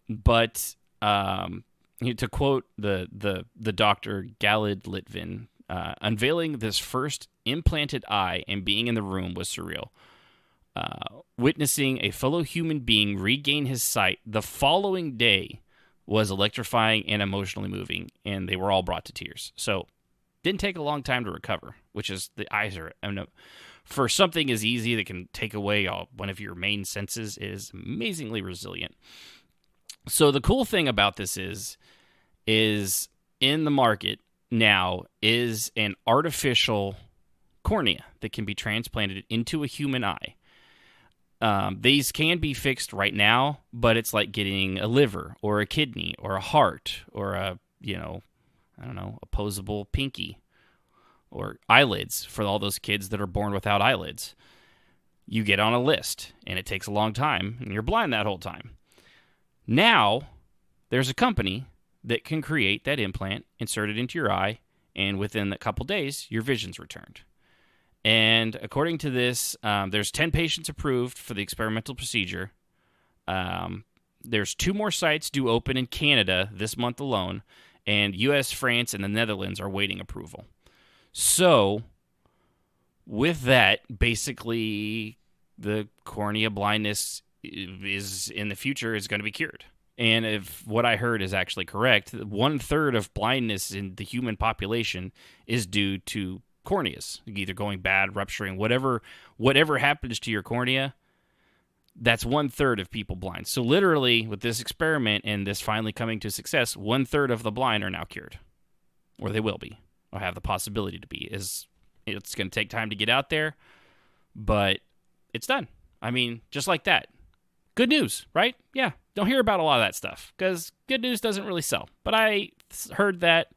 But to quote the doctor, Galid Litvin, unveiling this first implanted eye and being in the room was surreal. Witnessing a fellow human being regain his sight the following day was electrifying and emotionally moving, and they were all brought to tears. So, didn't take a long time to recover, which is the eyes are, for something as easy that can take away one of your main senses, is amazingly resilient. So the cool thing about this is in the market now is an artificial cornea that can be transplanted into a human eye. These can be fixed right now, but it's like getting a liver or a kidney or a heart or opposable pinky or eyelids for all those kids that are born without eyelids. You get on a list, and it takes a long time, and you're blind that whole time. Now, there's a company that can create that implant, insert it into your eye, and within a couple days, your vision's returned. And according to this, there's 10 patients approved for the experimental procedure. There's 2 more sites due open in Canada this month alone, and U.S., France, and the Netherlands are waiting approval. So, with that, basically, the cornea blindness is in the future is going to be cured. And if what I heard is actually correct, 1/3 of blindness in the human population is due to corneas, either going bad, rupturing, whatever happens to your cornea, that's 1/3 of people blind. So literally, with this experiment and this finally coming to success, 1/3 of the blind are now cured, or they will be, or have the possibility to be. It's going to take time to get out there, but it's done. I mean, just like that. Good news, right? Yeah. Don't hear about a lot of that stuff because good news doesn't really sell. But I heard that,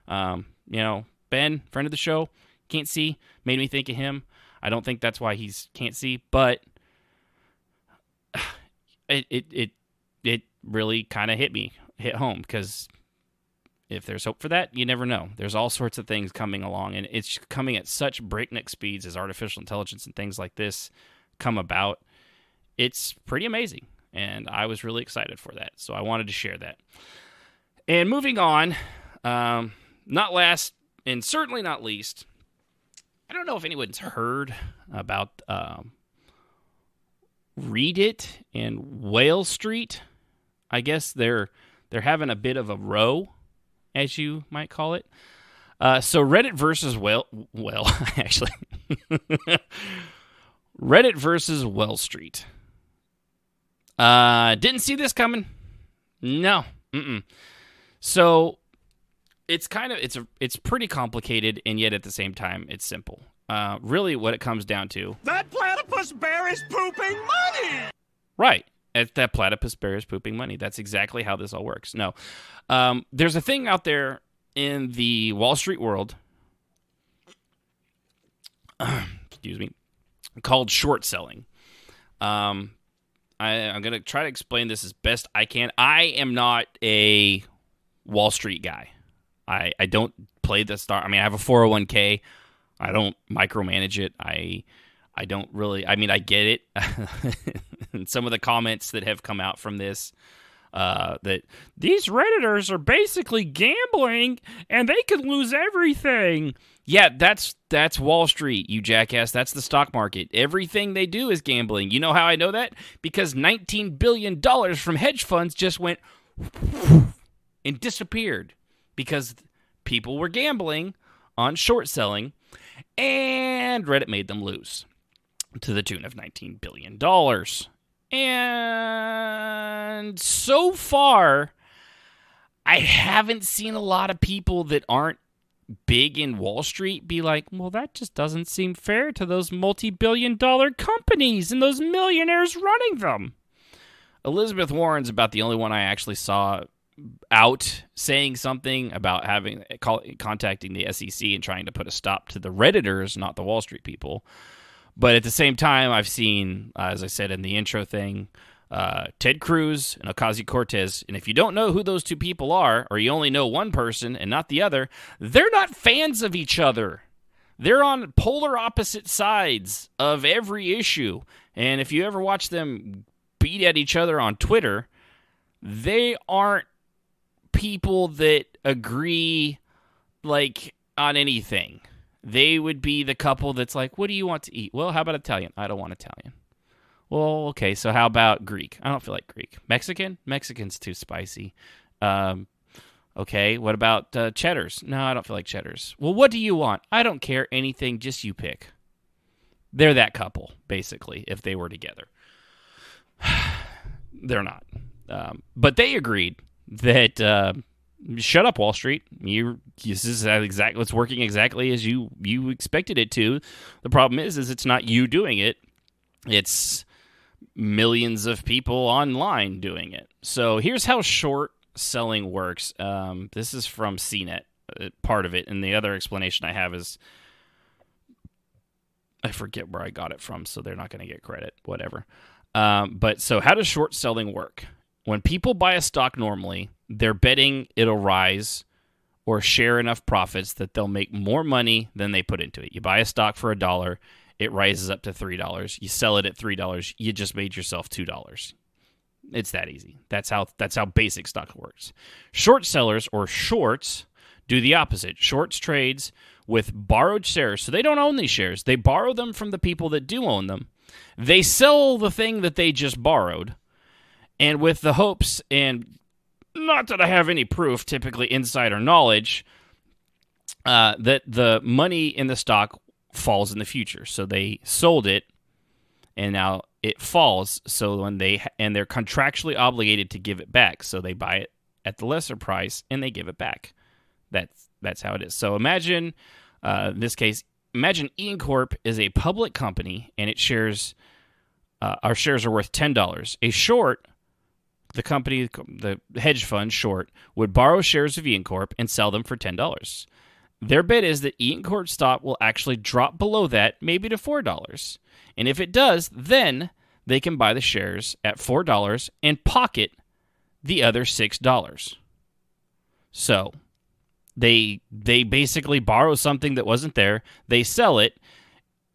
Ben, friend of the show, can't see, made me think of him. I don't think that's why he can't see, but it really kind of hit home because if there's hope for that, you never know. There's all sorts of things coming along, and it's coming at such breakneck speeds as artificial intelligence and things like this come about. It's pretty amazing, and I was really excited for that, so I wanted to share that. And moving on, not last and certainly not least, I don't know if anyone's heard about Reddit and Wall Street. I guess they're having a bit of a row, as you might call it. So Reddit versus actually, Reddit versus Wall Street. Didn't see this coming. No. So it's it's pretty complicated, and yet at the same time, it's simple. Really, what it comes down to. That platypus bear is pooping money! Right. That platypus bear is pooping money. That's exactly how this all works. No. There's a thing out there in the Wall Street world excuse me, called short selling. I'm going to try to explain this as best I can. I am not a Wall Street guy. I don't play the stock. I mean, I have a 401k. I don't micromanage it. I don't really. I mean, I get it. And some of the comments that have come out from this, that these Redditors are basically gambling and they could lose everything. Yeah, that's Wall Street, you jackass. That's the stock market. Everything they do is gambling. You know how I know that? Because $19 billion from hedge funds just went and disappeared because people were gambling on short selling, and Reddit made them lose to the tune of $19 billion. And so far, I haven't seen a lot of people that aren't big in Wall Street be like, well, that just doesn't seem fair to those multi-billion-dollar companies and those millionaires running them. Elizabeth Warren's about the only one I actually saw out saying something about contacting the SEC and trying to put a stop to the Redditors, not the Wall Street people. But at the same time, I've seen, as I said in the intro thing, Ted Cruz and Ocasio-Cortez, and if you don't know who those two people are, or you only know one person and not the other, they're not fans of each other. They're on polar opposite sides of every issue. And if you ever watch them beat at each other on Twitter, they aren't people that agree, like, on anything. They would be the couple that's like, what do you want to eat? Well, how about Italian? I don't want Italian. Well, okay, so how about Greek? I don't feel like Greek. Mexican? Mexican's too spicy. Okay, what about cheddars? No, I don't feel like cheddars. Well, what do you want? I don't care anything, just you pick. They're that couple, basically, if they were together. They're not. But they agreed that shut up, Wall Street. This is exactly it's working exactly as you expected it to. The problem is it's not you doing it. It's millions of people online doing it. So here's how short selling works. This is from CNET, part of it, and the other explanation I have is I forget where I got it from, so they're not going to get credit. Whatever. But so how does short selling work? When people buy a stock normally, they're betting it'll rise or share enough profits that they'll make more money than they put into it. You buy a stock for $1, it rises up to $3. You sell it at $3, you just made yourself $2. It's that easy. That's how basic stock works. Short sellers or shorts do the opposite. Shorts trades with borrowed shares. So they don't own these shares. They borrow them from the people that do own them. They sell the thing that they just borrowed, and with the hopes, and not that I have any proof, typically insider knowledge, that the money in the stock falls in the future. So they sold it, and now it falls. So when they're contractually obligated to give it back, so they buy it at the lesser price and they give it back. That's how it is. So imagine, in this case, imagine Ian Corp is a public company, and it shares. Our shares are worth $10. A short, the company, the hedge fund short, would borrow shares of Ian Corp and sell them for $10. Their bet is that Ian Corp stock will actually drop below that, maybe to $4. And if it does, then they can buy the shares at $4 and pocket the other $6. So they basically borrow something that wasn't there. They sell it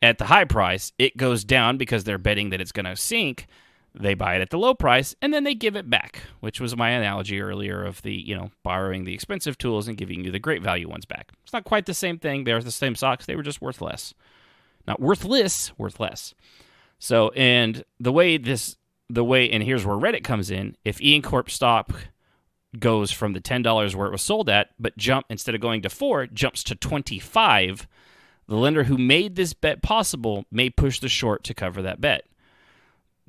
at the high price. It goes down because they're betting that it's going to sink. They buy it at the low price, and then they give it back, which was my analogy earlier of the, borrowing the expensive tools and giving you the great value ones back. It's not quite the same thing. They're the same stocks. They were just worth less. Not worthless, worth less. So, and and here's where Reddit comes in. If Ian Corp stock goes from the $10 where it was sold at, but instead of going to $4, jumps to $25, the lender who made this bet possible may push the short to cover that bet.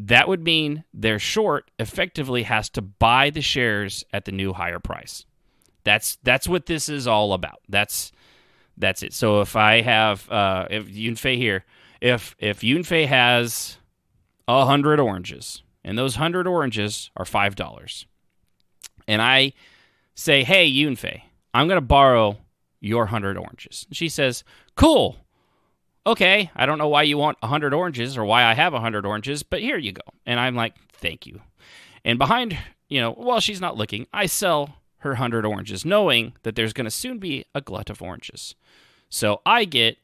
That would mean their short effectively has to buy the shares at the new higher price. That's what this is all about. That's it. So if I have if Yunfei here, if Yunfei has 100 oranges, and those 100 oranges are $5, and I say, hey, Yunfei, I'm going to borrow your 100 oranges. And she says, cool. okay, I don't know why you want 100 oranges or why I have 100 oranges, but here you go. And I'm like, thank you. And behind, while she's not looking, I sell her 100 oranges, knowing that there's going to soon be a glut of oranges. So I get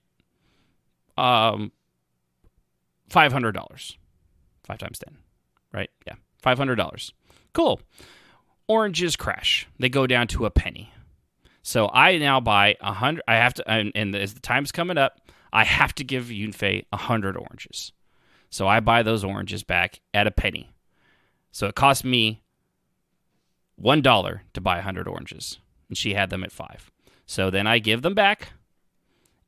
$500. 5 times 10, right? Yeah, $500. Cool. Oranges crash. They go down to a penny. So I now buy 100. I have to, and as the time's coming up, I have to give Yunfei 100 oranges. So I buy those oranges back at a penny. So it cost me $1 to buy 100 oranges, and she had them at 5. So then I give them back,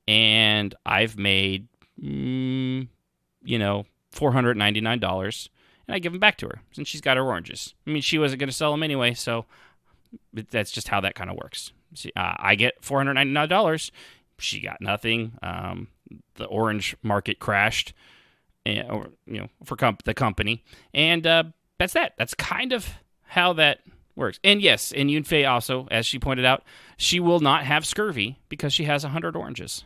and I've made, $499, and I give them back to her, and she's got her oranges. I mean, she wasn't going to sell them anyway, so that's just how that kind of works. I get $499. She got nothing. The orange market crashed, for the company, and that's that. That's kind of how that works. And yes, and Yunfei also, as she pointed out, she will not have scurvy because she has 100 oranges,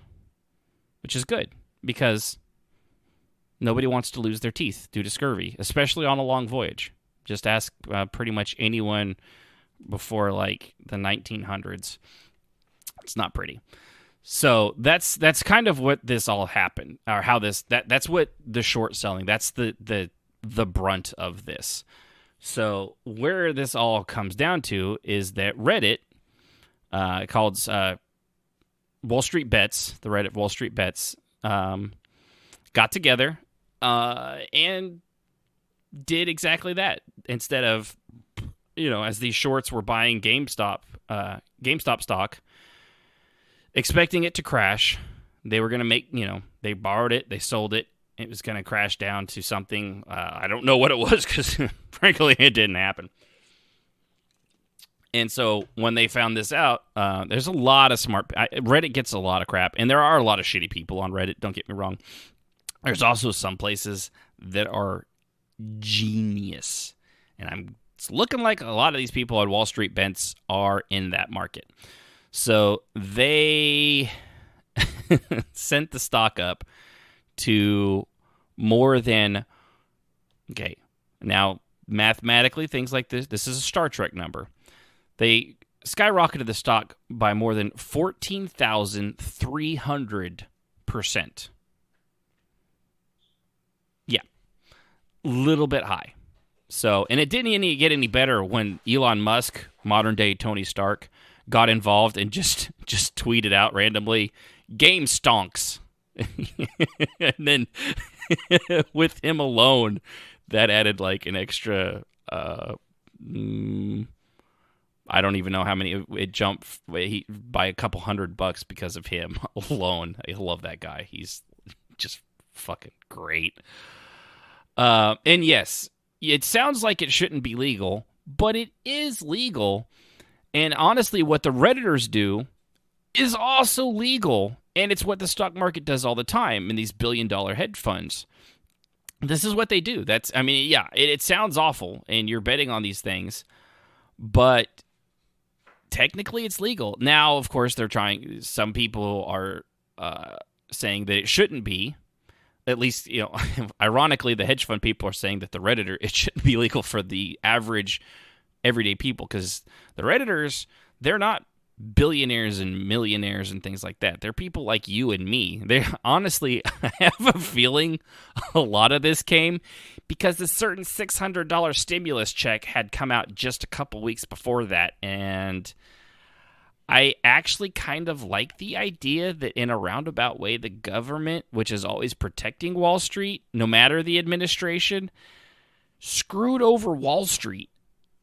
which is good because nobody wants to lose their teeth due to scurvy, especially on a long voyage. Just ask pretty much anyone before like the 1900s. It's not pretty. So that's kind of what this all happened, or how that's what the short selling. That's the brunt of this. So where this all comes down to is that Reddit, called Wall Street Bets, the Reddit Wall Street Bets, got together and did exactly that. Instead of, as these shorts were buying GameStop stock, expecting it to crash, they were going to make, they borrowed it, they sold it. It was going to crash down to something. I don't know what it was because, frankly, it didn't happen. And so when they found this out, there's a lot of Reddit gets a lot of crap, and there are a lot of shitty people on Reddit, don't get me wrong. There's also some places that are genius, and it's looking like a lot of these people on Wall Street Bets are in that market. So they sent the stock up to more than, okay, now mathematically, things like this is a Star Trek number. They skyrocketed the stock by more than 14,300%. Yeah, little bit high. So, and it didn't get any better when Elon Musk, modern day Tony Stark, got involved and just tweeted out randomly, "Game stonks." And then with him alone, that added like an extra, I don't even know how many. It jumped by a couple $100 because of him alone. I love that guy. He's just fucking great. And yes, it sounds like it shouldn't be legal, but it is legal. And honestly, what the Redditors do is also legal. And it's what the stock market does all the time in these billion-dollar hedge funds. This is what they do. It sounds awful, and you're betting on these things, but technically it's legal. Now, of course, some people are saying that it shouldn't be. At least, ironically, the hedge fund people are saying that it shouldn't be legal for the average everyday people, because the Redditors, they're not billionaires and millionaires and things like that. They're people like you and me. They honestly, I have a feeling a lot of this came because a certain $600 stimulus check had come out just a couple weeks before that, and I actually kind of like the idea that in a roundabout way, the government, which is always protecting Wall Street, no matter the administration, screwed over Wall Street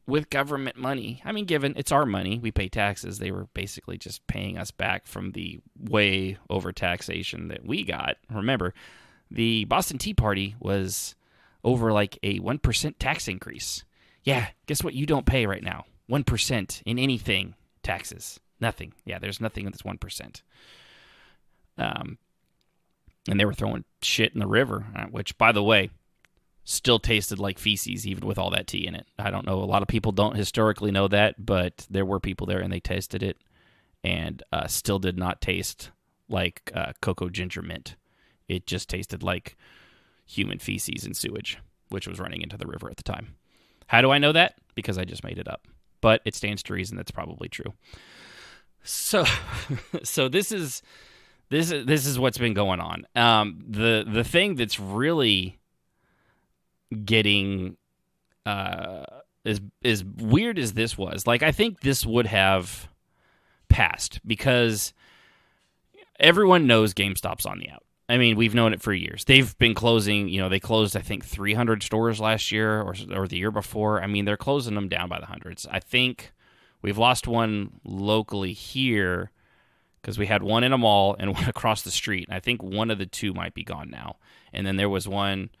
with government money. I mean, given it's our money, we pay taxes. They were basically just paying us back from the way over taxation that we got. Remember, the Boston Tea Party was over like a 1% tax increase. Yeah, guess what you don't pay right now? 1% in anything. Taxes. Nothing. Yeah, there's nothing that's 1%. And they were throwing shit in the river, which, by the way, still tasted like feces, even with all that tea in it. I don't know. A lot of people don't historically know that, but there were people there and they tasted it and still did not taste like cocoa ginger mint. It just tasted like human feces and sewage, which was running into the river at the time. How do I know that? Because I just made it up. But it stands to reason that's probably true. So this is what's been going on. The thing that's really getting as weird as this was, like, I think this would have passed because everyone knows GameStop's on the out. I mean, we've known it for years. They've been closing, they closed, I think, 300 stores last year or the year before. I mean, they're closing them down by the hundreds. I think we've lost one locally here because we had one in a mall and one across the street. I think one of the two might be gone now. And then there was one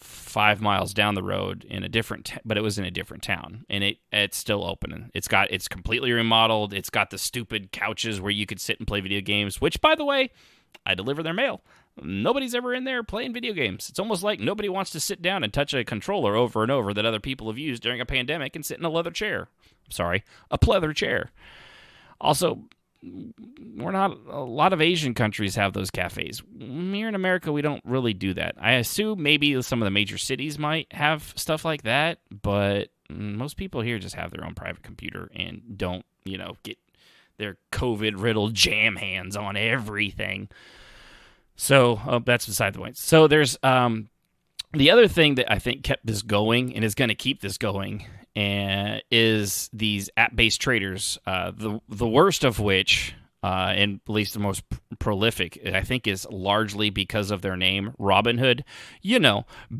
5 miles down the road in a different, but it was in a different town, and it's still open. It's completely remodeled. It's got the stupid couches where you could sit and play video games, which, by the way, I deliver their mail. Nobody's ever in there playing video games. It's almost like nobody wants to sit down and touch a controller over and over that other people have used during a pandemic and sit in a leather chair. Sorry, a pleather chair. Also, a lot of Asian countries have those cafes. Here in America, we don't really do that. I assume maybe some of the major cities might have stuff like that, but most people here just have their own private computer and don't, get their COVID-riddled jam hands on everything. So that's beside the point. So there's the other thing that I think kept this going and is going to keep this going is these app-based traders. The worst of which, and at least the most prolific, I think, is largely because of their name, Robinhood.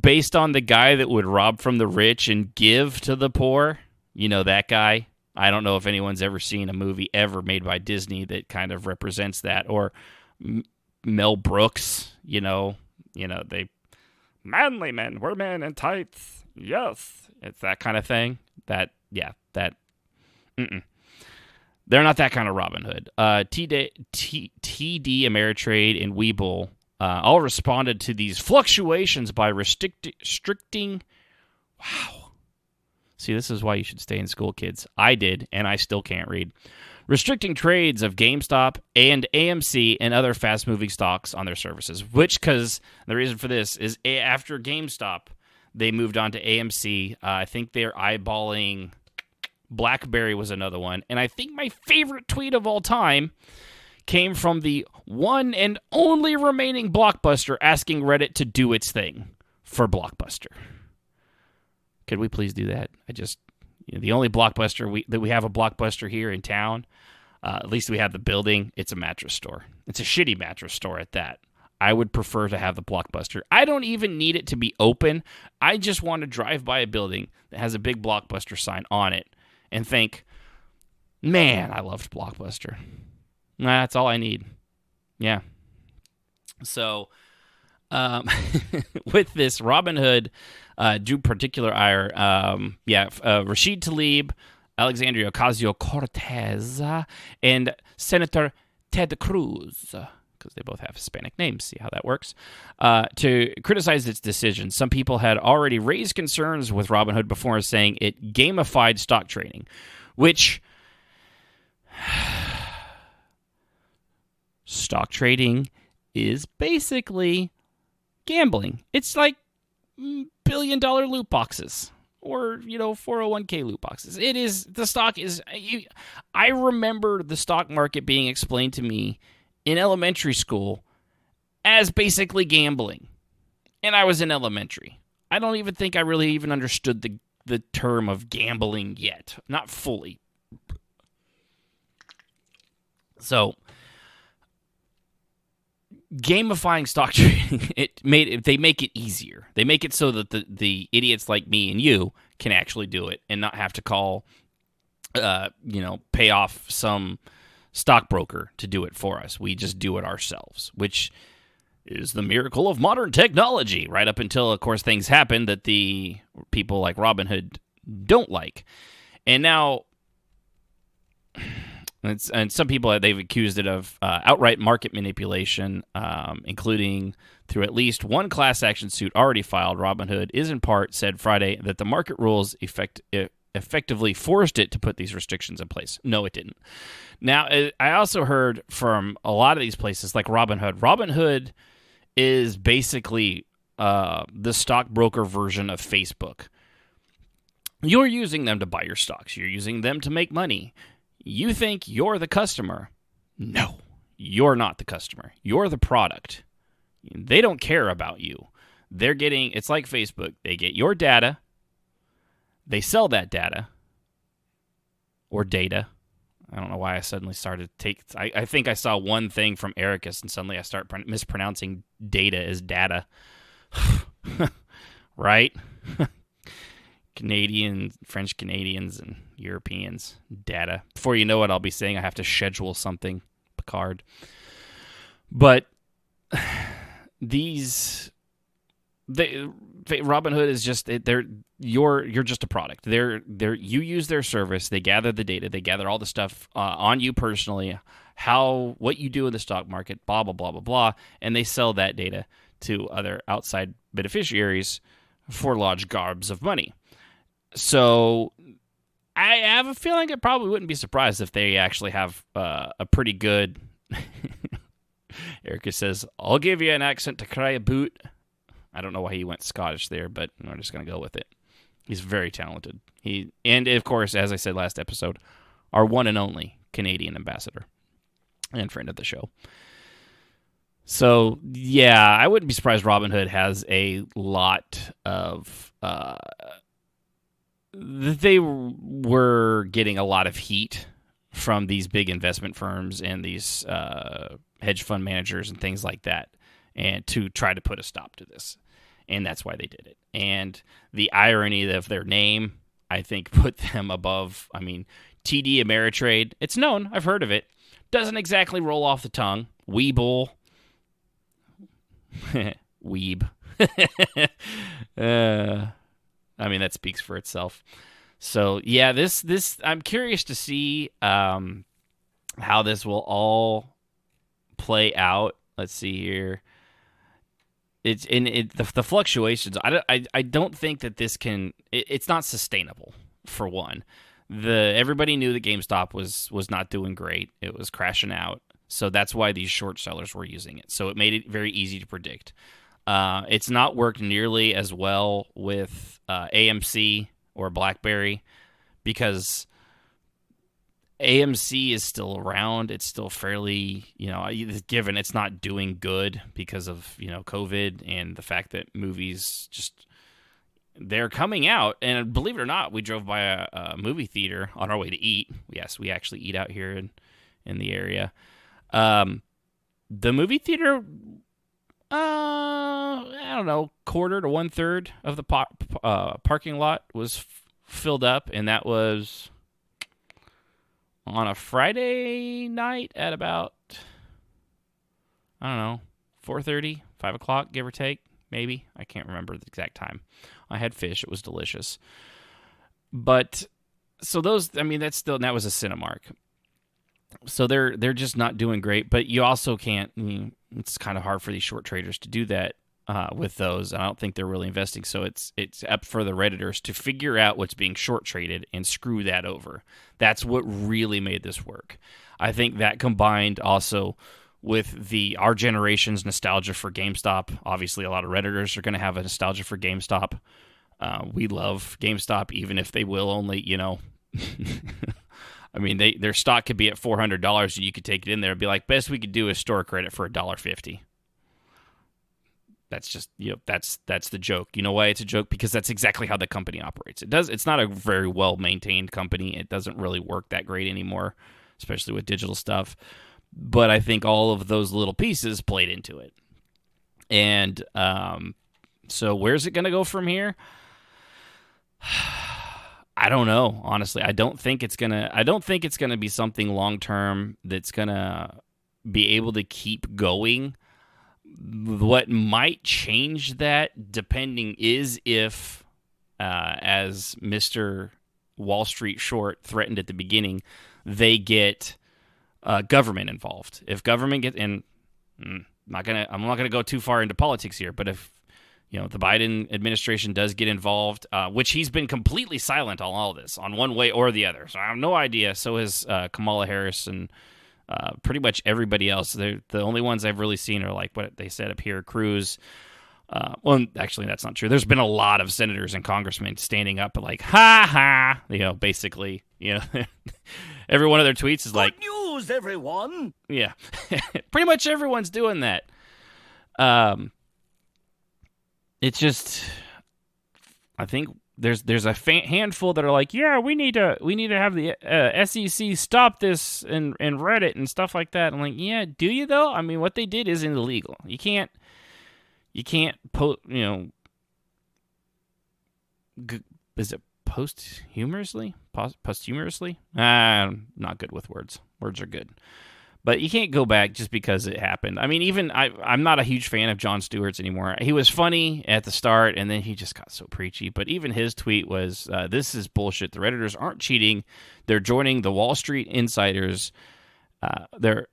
Based on the guy that would rob from the rich and give to the poor. That guy. I don't know if anyone's ever seen a movie ever made by Disney that kind of represents that, or Mel Brooks. They manly men, we're men in tights. Yes, it's that kind of thing. They're not that kind of Robin Hood. TD Ameritrade and Webull all responded to these fluctuations by restricting. Wow. See, this is why you should stay in school, kids. I did, and I still can't read. Restricting trades of GameStop and AMC and other fast-moving stocks on their services. Because the reason for this is after GameStop, they moved on to AMC. I think they're eyeballing BlackBerry was another one. And I think my favorite tweet of all time came from the one and only remaining Blockbuster asking Reddit to do its thing for Blockbuster. Could we please do that? The only Blockbuster that we have a Blockbuster here in town, at least we have the building, it's a mattress store. It's a shitty mattress store at that. I would prefer to have the Blockbuster. I don't even need it to be open. I just want to drive by a building that has a big Blockbuster sign on it and think, man, I loved Blockbuster. That's all I need. Yeah. So, with this, Robinhood drew particular ire. Rashid Tlaib, Alexandria Ocasio-Cortez, and Senator Ted Cruz, because they both have Hispanic names. See how that works? To criticize its decision. Some people had already raised concerns with Robinhood before, saying it gamified stock trading, which stock trading is basically gambling. It's like billion-dollar loot boxes or, 401k loot boxes. I remember the stock market being explained to me in elementary school as basically gambling. And I was in elementary. I don't even think I really even understood the term of gambling yet. Not fully. So, gamifying stock trading, they make it easier. They make it so that the idiots like me and you can actually do it and not have to call, pay off some stockbroker to do it for us. We just do it ourselves, which is the miracle of modern technology, right up until, of course, things happen that the people like Robinhood don't like. And now, and some people, they've accused it of outright market manipulation, including through at least one class action suit already filed. Robinhood is in part said Friday that the market rules effectively forced it to put these restrictions in place. No, it didn't. Now, I also heard from a lot of these places like Robinhood. Robinhood is basically the stockbroker version of Facebook. You're using them to buy your stocks. You're using them to make money. You think you're the customer. No, you're not the customer. You're the product. They don't care about you. It's like Facebook. They get your data. They sell that data. Or data. I don't know why I suddenly started I think I saw one thing from Ericus and suddenly I start mispronouncing data as data. Right? French Canadians and Europeans. Data. Before you know it, I'll be saying I have to schedule something. Picard. But Robinhood is just you're just a product. You use their service. They gather the data. They gather all the stuff on you personally, what you do in the stock market, blah blah blah blah blah, and they sell that data to other outside beneficiaries for large gobs of money. So I have a feeling I probably wouldn't be surprised if they actually have a pretty good. Erica says, "I'll give you an accent to cry a boot." I don't know why he went Scottish there, but I'm just going to go with it. He's very talented. And of course, as I said last episode, our one and only Canadian ambassador and friend of the show. So, yeah, I wouldn't be surprised Robinhood has a lot of... they were getting a lot of heat from these big investment firms and these hedge fund managers and things like that, and to try to put a stop to this. And that's why they did it. And the irony of their name, I think, put them above. I mean, TD Ameritrade, it's known. I've heard of it. Doesn't exactly roll off the tongue. Webull. Weeb. I mean, that speaks for itself. So, yeah, this I'm curious to see how this will all play out. Let's see here. The fluctuations. I don't think that this can. It's not sustainable. For one, everybody knew that GameStop was not doing great. It was crashing out. So that's why these short sellers were using it. So it made it very easy to predict. It's not worked nearly as well with AMC or BlackBerry because AMC is still around. It's still fairly, given it's not doing good because of, COVID and the fact that movies they're coming out. And believe it or not, we drove by a movie theater on our way to eat. Yes, we actually eat out here in the area. The movie theater, I don't know, quarter to 1/3 of the parking lot was filled up, and that was on a Friday night at about, I don't know, 4:30, 5 o'clock, give or take, maybe. I can't remember the exact time. I had fish. It was delicious. But, so those, that was a Cinemark. So they're just not doing great, but you also can't, it's kind of hard for these short traders to do that with those. I don't think they're really investing, so it's up for the Redditors to figure out what's being short traded and screw that over. That's what really made this work. I think that combined also with our generation's nostalgia for GameStop. Obviously, a lot of Redditors are going to have a nostalgia for GameStop. We love GameStop, even if they will only, I mean, their stock could be at $400, and you could take it in there and be like, best we could do is store credit for $1.50. That's just, that's the joke. You know why it's a joke? Because that's exactly how the company operates. It's not a very well-maintained company. It doesn't really work that great anymore, especially with digital stuff. But I think all of those little pieces played into it. And so where's it going to go from here? I don't know, honestly. I don't think it's gonna be something long term that's gonna be able to keep going. What might change that, depending, is if, as Mr. Wall Street Short threatened at the beginning, they get government involved. If government gets in, I'm not gonna go too far into politics here, but if the Biden administration does get involved, which he's been completely silent on all this, on one way or the other. So I have no idea. So has Kamala Harris and Pretty much everybody else, the only ones I've really seen are like what they said up here, Cruz. Well, actually, that's not true. There's been a lot of senators and congressmen standing up, like, ha ha, basically, every one of their tweets is like, Good news, everyone. yeah, pretty much everyone's doing that. It's just, I think there's a handful that are like, yeah, we need to have the SEC stop this and Reddit and stuff like that. I'm like, yeah, do you though? I mean, what they did is illegal. You can't is it posthumously? Posthumously? Not good with words. Words are good. But you can't go back just because it happened. I mean, even I'm not a huge fan of Jon Stewart's anymore. He was funny at the start, and then he just got so preachy. But even his tweet was, this is bullshit. The Redditors aren't cheating. They're joining the Wall Street insiders. They're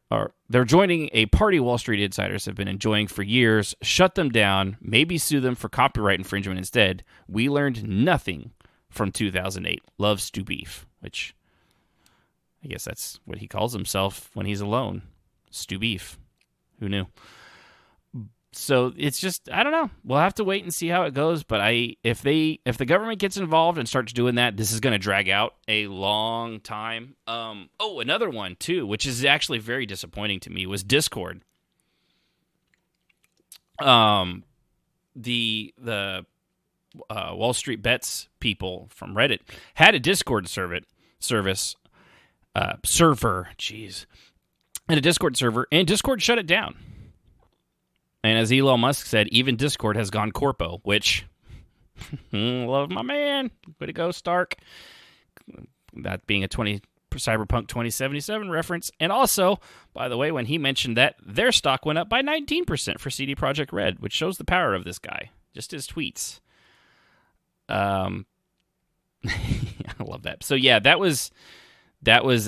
joining a party Wall Street insiders have been enjoying for years. Shut them down. Maybe sue them for copyright infringement instead. We learned nothing from 2008. Love Stu Beef, which I guess that's what he calls himself when he's alone. Stu Beef. Who knew? So it's just, I don't know. We'll have to wait and see how it goes. But if the government gets involved and starts doing that, this is going to drag out a long time. Another one too, which is actually very disappointing to me, was Discord. The Wall Street Bets people from Reddit had a Discord server, and a Discord server, and Discord shut it down. And as Elon Musk said, even Discord has gone corpo, which, love my man. Way to go, Stark. That being a Cyberpunk 2077 reference. And also, by the way, when he mentioned that, their stock went up by 19% for CD Projekt Red, which shows the power of this guy. Just his tweets. I love that. So yeah, that was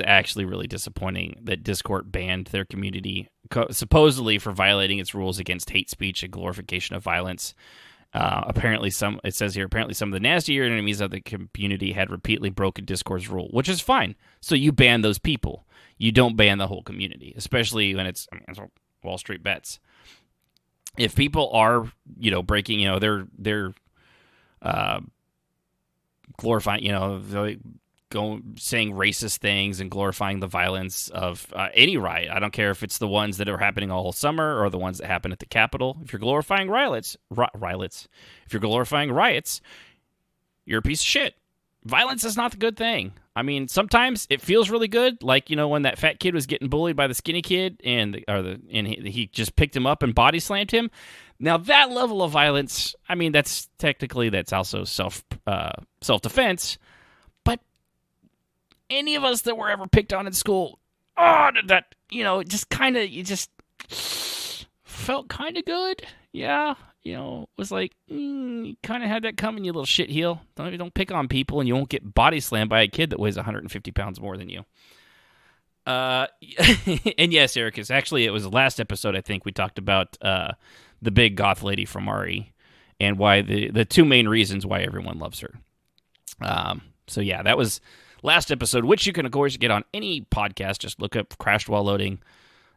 actually really disappointing that Discord banned their community, supposedly for violating its rules against hate speech and glorification of violence. Apparently some of the nastier enemies of the community had repeatedly broken Discord's rule, which is fine. So you ban those people. You don't ban the whole community, especially when it's Wall Street Bets. If people are, breaking, they're glorifying, saying racist things and glorifying the violence of any riot. I don't care if it's the ones that are happening all summer or the ones that happen at the Capitol. If you're glorifying riots, if you're glorifying riots, you're a piece of shit. Violence is not the good thing. I mean, sometimes it feels really good, like when that fat kid was getting bullied by the skinny kid, and he just picked him up and body slammed him. Now that level of violence, I mean, that's also self defense. Any of us that were ever picked on in school, it just felt kind of good. Yeah, it was like, you kind of had that coming, you little shit heel. Don't pick on people, and you won't get body slammed by a kid that weighs 150 pounds more than you. And yes, Eric, it was the last episode, I think, we talked about the big goth lady from RE, and why the two main reasons why everyone loves her. So yeah, that was last episode, which you can, of course, get on any podcast. Just look up Crashed While Loading,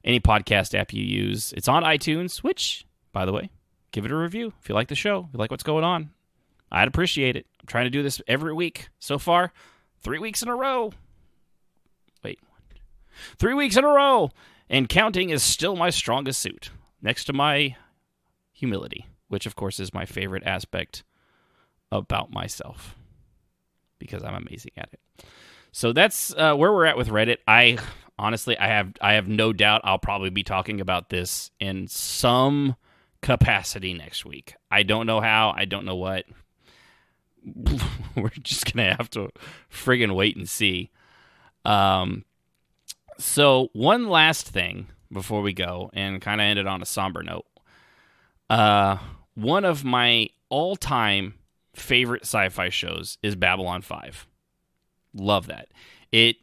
any podcast app you use. It's on iTunes, which, by the way, give it a review if you like the show, if you like what's going on. I'd appreciate it. I'm trying to do this every week. So far, 3 weeks in a row. 3 weeks in a row. And counting is still my strongest suit, next to my humility, which, of course, is my favorite aspect about myself, because I'm amazing at it. So that's where we're at with Reddit. I have no doubt I'll probably be talking about this in some capacity next week. I don't know how. I don't know what. We're just going to have to friggin' wait and see. So one last thing before we go, and kind of end it on a somber note. One of my all-time favorite sci-fi shows is Babylon 5. Love that. It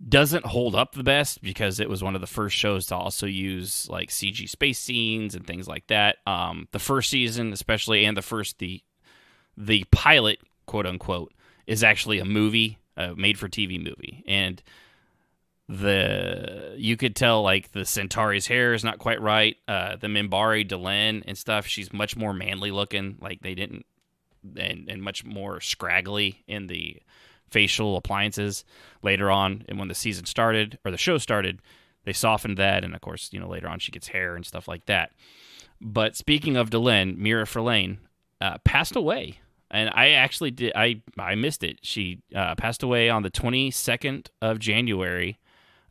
doesn't hold up the best because it was one of the first shows to also use like CG space scenes and things like that. The first season, especially, and the pilot, quote unquote, is actually a movie, a made-for-TV movie. And You could tell like the Centauri's hair is not quite right. The Minbari Delenn and stuff, she's much more manly looking. Like they didn't, and much more scraggly in the facial appliances later on. And when the season started or the show started, they softened that. And of course, later on she gets hair and stuff like that. But speaking of Delenn, Mira Frelaine passed away. And I actually did. I missed it. She passed away on the 22nd of January,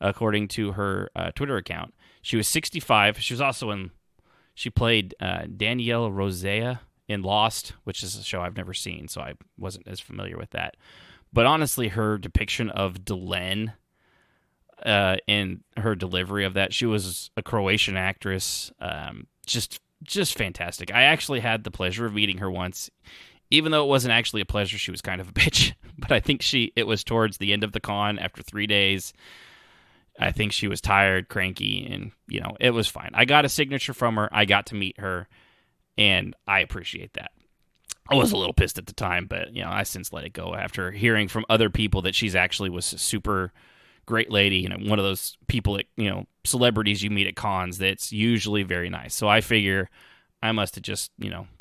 according to her Twitter account. She was 65. She was also she played Danielle Rosea in Lost, which is a show I've never seen, so I wasn't as familiar with that. But honestly, her depiction of Delenn in her delivery of that, she was a Croatian actress, just fantastic. I actually had the pleasure of meeting her once. Even though it wasn't actually a pleasure, she was kind of a bitch. But I think it was towards the end of the con after 3 days. I think she was tired, cranky, and, it was fine. I got a signature from her. I got to meet her, and I appreciate that. I was a little pissed at the time, but, I since let it go after hearing from other people that she's actually was a super great lady, one of those people that, celebrities you meet at cons that's usually very nice. So I figure I must have just,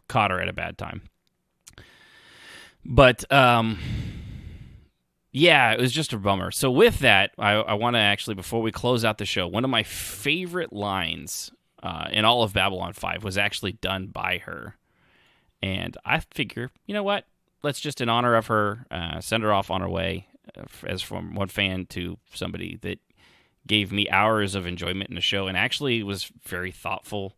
caught her at a bad time. But, yeah, it was just a bummer. So with that, I want to actually, before we close out the show, one of my favorite lines in all of Babylon 5 was actually done by her. And I figure, you know what? Let's just, in honor of her, send her off on her way, as from one fan to somebody that gave me hours of enjoyment in the show and actually was very thoughtful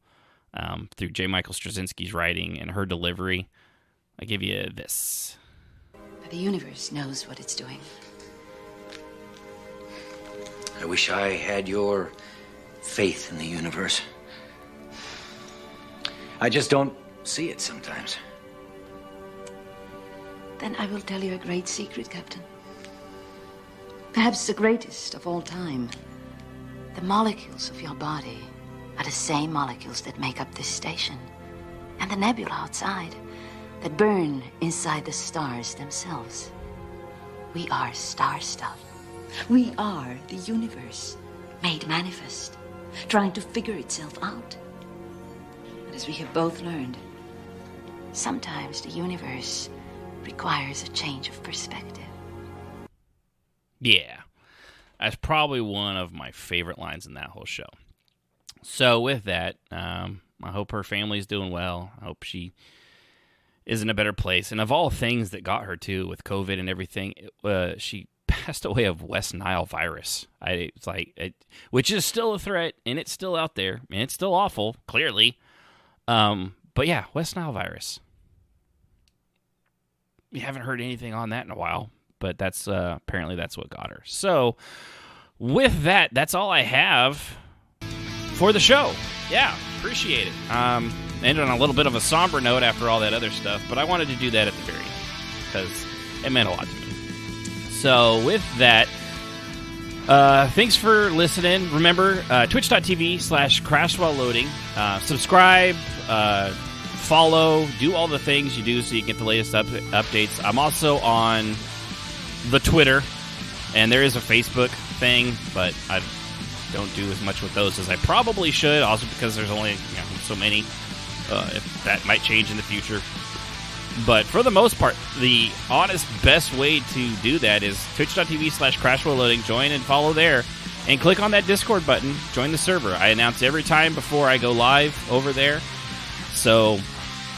through J. Michael Straczynski's writing and her delivery. I give you this. But the universe knows what it's doing. I wish I had your faith in the universe. I just don't see it sometimes. Then I will tell you a great secret, Captain. Perhaps the greatest of all time. The molecules of your body are the same molecules that make up this station. And the nebula outside that burn inside the stars themselves. We are star stuff. We are the universe, made manifest, trying to figure itself out. But as we have both learned, sometimes the universe requires a change of perspective. Yeah, that's probably one of my favorite lines in that whole show. So with that, I hope her family's doing well. I hope she is in a better place. And of all things that got her, too, with COVID and everything, she passed away of West Nile virus. Which is still a threat, and it's still out there, and it's still awful, clearly. But yeah, West Nile virus. You haven't heard anything on that in a while, but that's apparently that's what got her. So with that, that's all I have for the show. Yeah, appreciate it. Ended on a little bit of a somber note after all that other stuff, but I wanted to do that at the very end because it meant a lot to me. So with that, thanks for listening. Remember, twitch.tv/crashwhile-loading. Subscribe, follow, do all the things you do so you get the latest updates. I'm also on the Twitter, and there is a Facebook thing, but I don't do as much with those as I probably should, also because there's only so many. If that might change in the future. But for the most part, the honest best way to do that is twitch.tv/crashwhile-loading. Join and follow there. And click on that Discord button. Join the server. I announce every time before I go live over there. So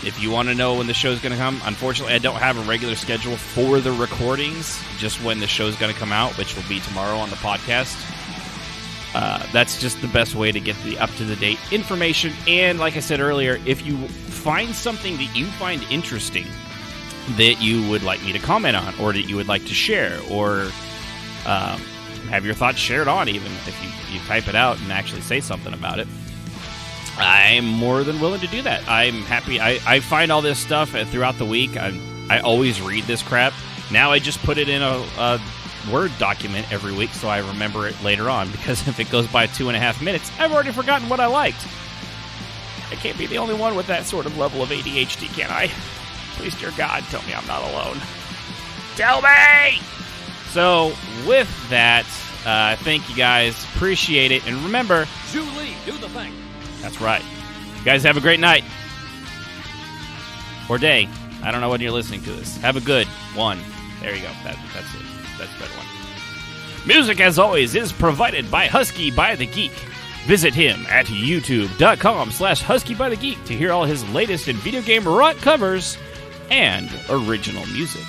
if you want to know when the show's going to come, unfortunately, I don't have a regular schedule for the recordings. Just when the show's going to come out, which will be tomorrow on the podcast. That's just the best way to get the up-to-the-date information. And like I said earlier, if you find something that you find interesting that you would like me to comment on or that you would like to share or have your thoughts shared on, even if you type it out and actually say something about it, I'm more than willing to do that. I'm happy. I find all this stuff throughout the week. I always read this crap. Now I just put it in a Word document every week so I remember it later on, because if it goes by 2.5 minutes, I've already forgotten what I liked. I can't be the only one with that sort of level of ADHD, can I? Please, dear God, tell me I'm not alone. Tell me! So, with that, Thank you guys. Appreciate it. And remember, Julie, do the thing. that's right. You guys have a great night. Or day. I don't know when you're listening to this. Have a good one. There you go. That's it. That's a better one. Music, as always, is provided by Husky by the Geek. Visit him at youtube.com/HuskyByTheGeek to hear all his latest in video game rock covers and original music.